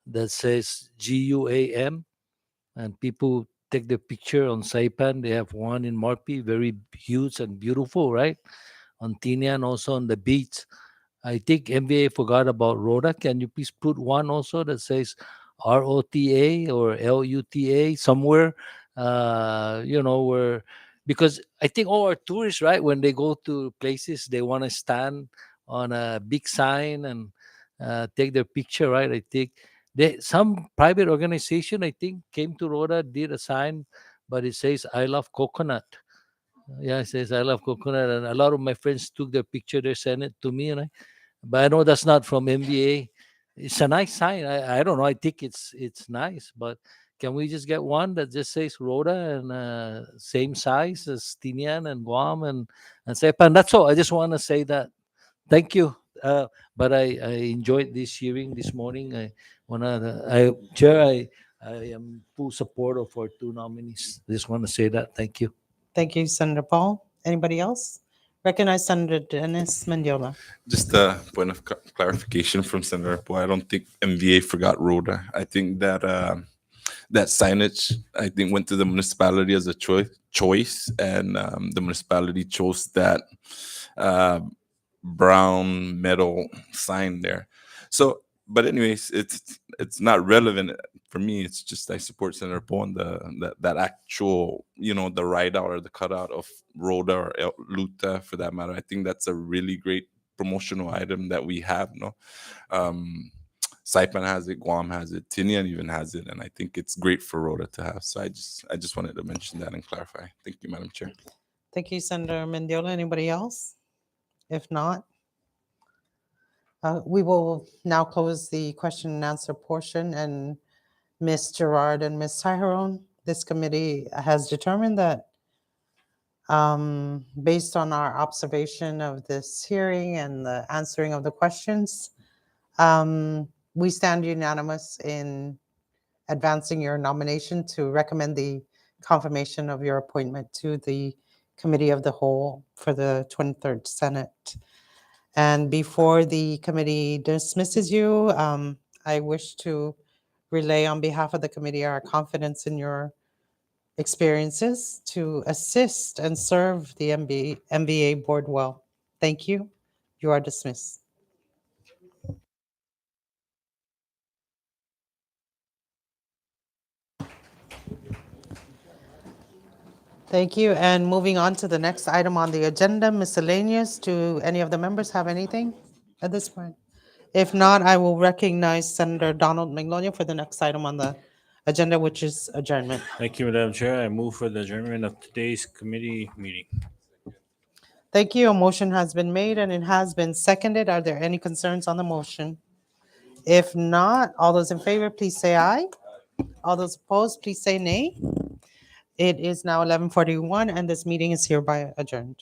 that says GUAM, and people take the picture on Saipan. They have one in Morphe, very huge and beautiful, right? On Tinian, also on the beach. I think MVA forgot about Rhoda. Can you please put one also that says ROTA or LUTA somewhere? Where, because I think all our tourists, right, when they go to places, they want to stand on a big sign and take their picture, right? I think some private organization, I think, came to Rhoda, did a sign, but it says "I love coconut." Yeah, it says "I love coconut," and a lot of my friends took their picture, they sent it to me, but I know that's not from MVA. It's a nice sign. I don't know. I think it's nice, but can we just get one that just says Rhoda and same size as Tinian and Guam and Saipan? That's all. I just want to say that. Thank you. But I enjoyed this hearing this morning. Chair, I am full supporter for two nominees. Just want to say that. Thank you. Thank you, Senator Paul. Anybody else? Recognize Senator Dennis Mendiola. Just a point of clarification from Senator Paul. I don't think MVA forgot Rhoda. I think that that signage, I think, went to the municipality as a choice, and the municipality chose that brown metal sign there. So, but anyways, it's not relevant for me. It's just I support Senator Paul and that actual, the write out or the cutout of Rhoda or Luta for that matter. I think that's a really great promotional item that we have. Saipan has it, Guam has it, Tinian even has it, and I think it's great for Rhoda to have. So I just wanted to mention that and clarify. Thank you, Madam Chair. Thank you, Senator Mendiola. Anybody else? If not, we will now close the question and answer portion. And Ms. Gerard and Ms. Tyrone, this committee has determined that based on our observation of this hearing and the answering of the questions, we stand unanimous in advancing your nomination to recommend the confirmation of your appointment to the Committee of the Whole for the 23rd Senate. And before the committee dismisses you, I wish to relay on behalf of the committee our confidence in your experiences to assist and serve the MVA board well. Thank you. You are dismissed. Thank you. And moving on to the next item on the agenda, miscellaneous. Do any of the members have anything at this point? If not, I will recognize Senator Donald Magnolia for the next item on the agenda, which is adjournment. Thank you, Madam Chair. I move for the adjournment of today's committee meeting. Thank you. A motion has been made and it has been seconded. Are there any concerns on the motion? If not, all those in favor, please say aye. All those opposed, please say nay. It is now 11:41 and this meeting is hereby adjourned.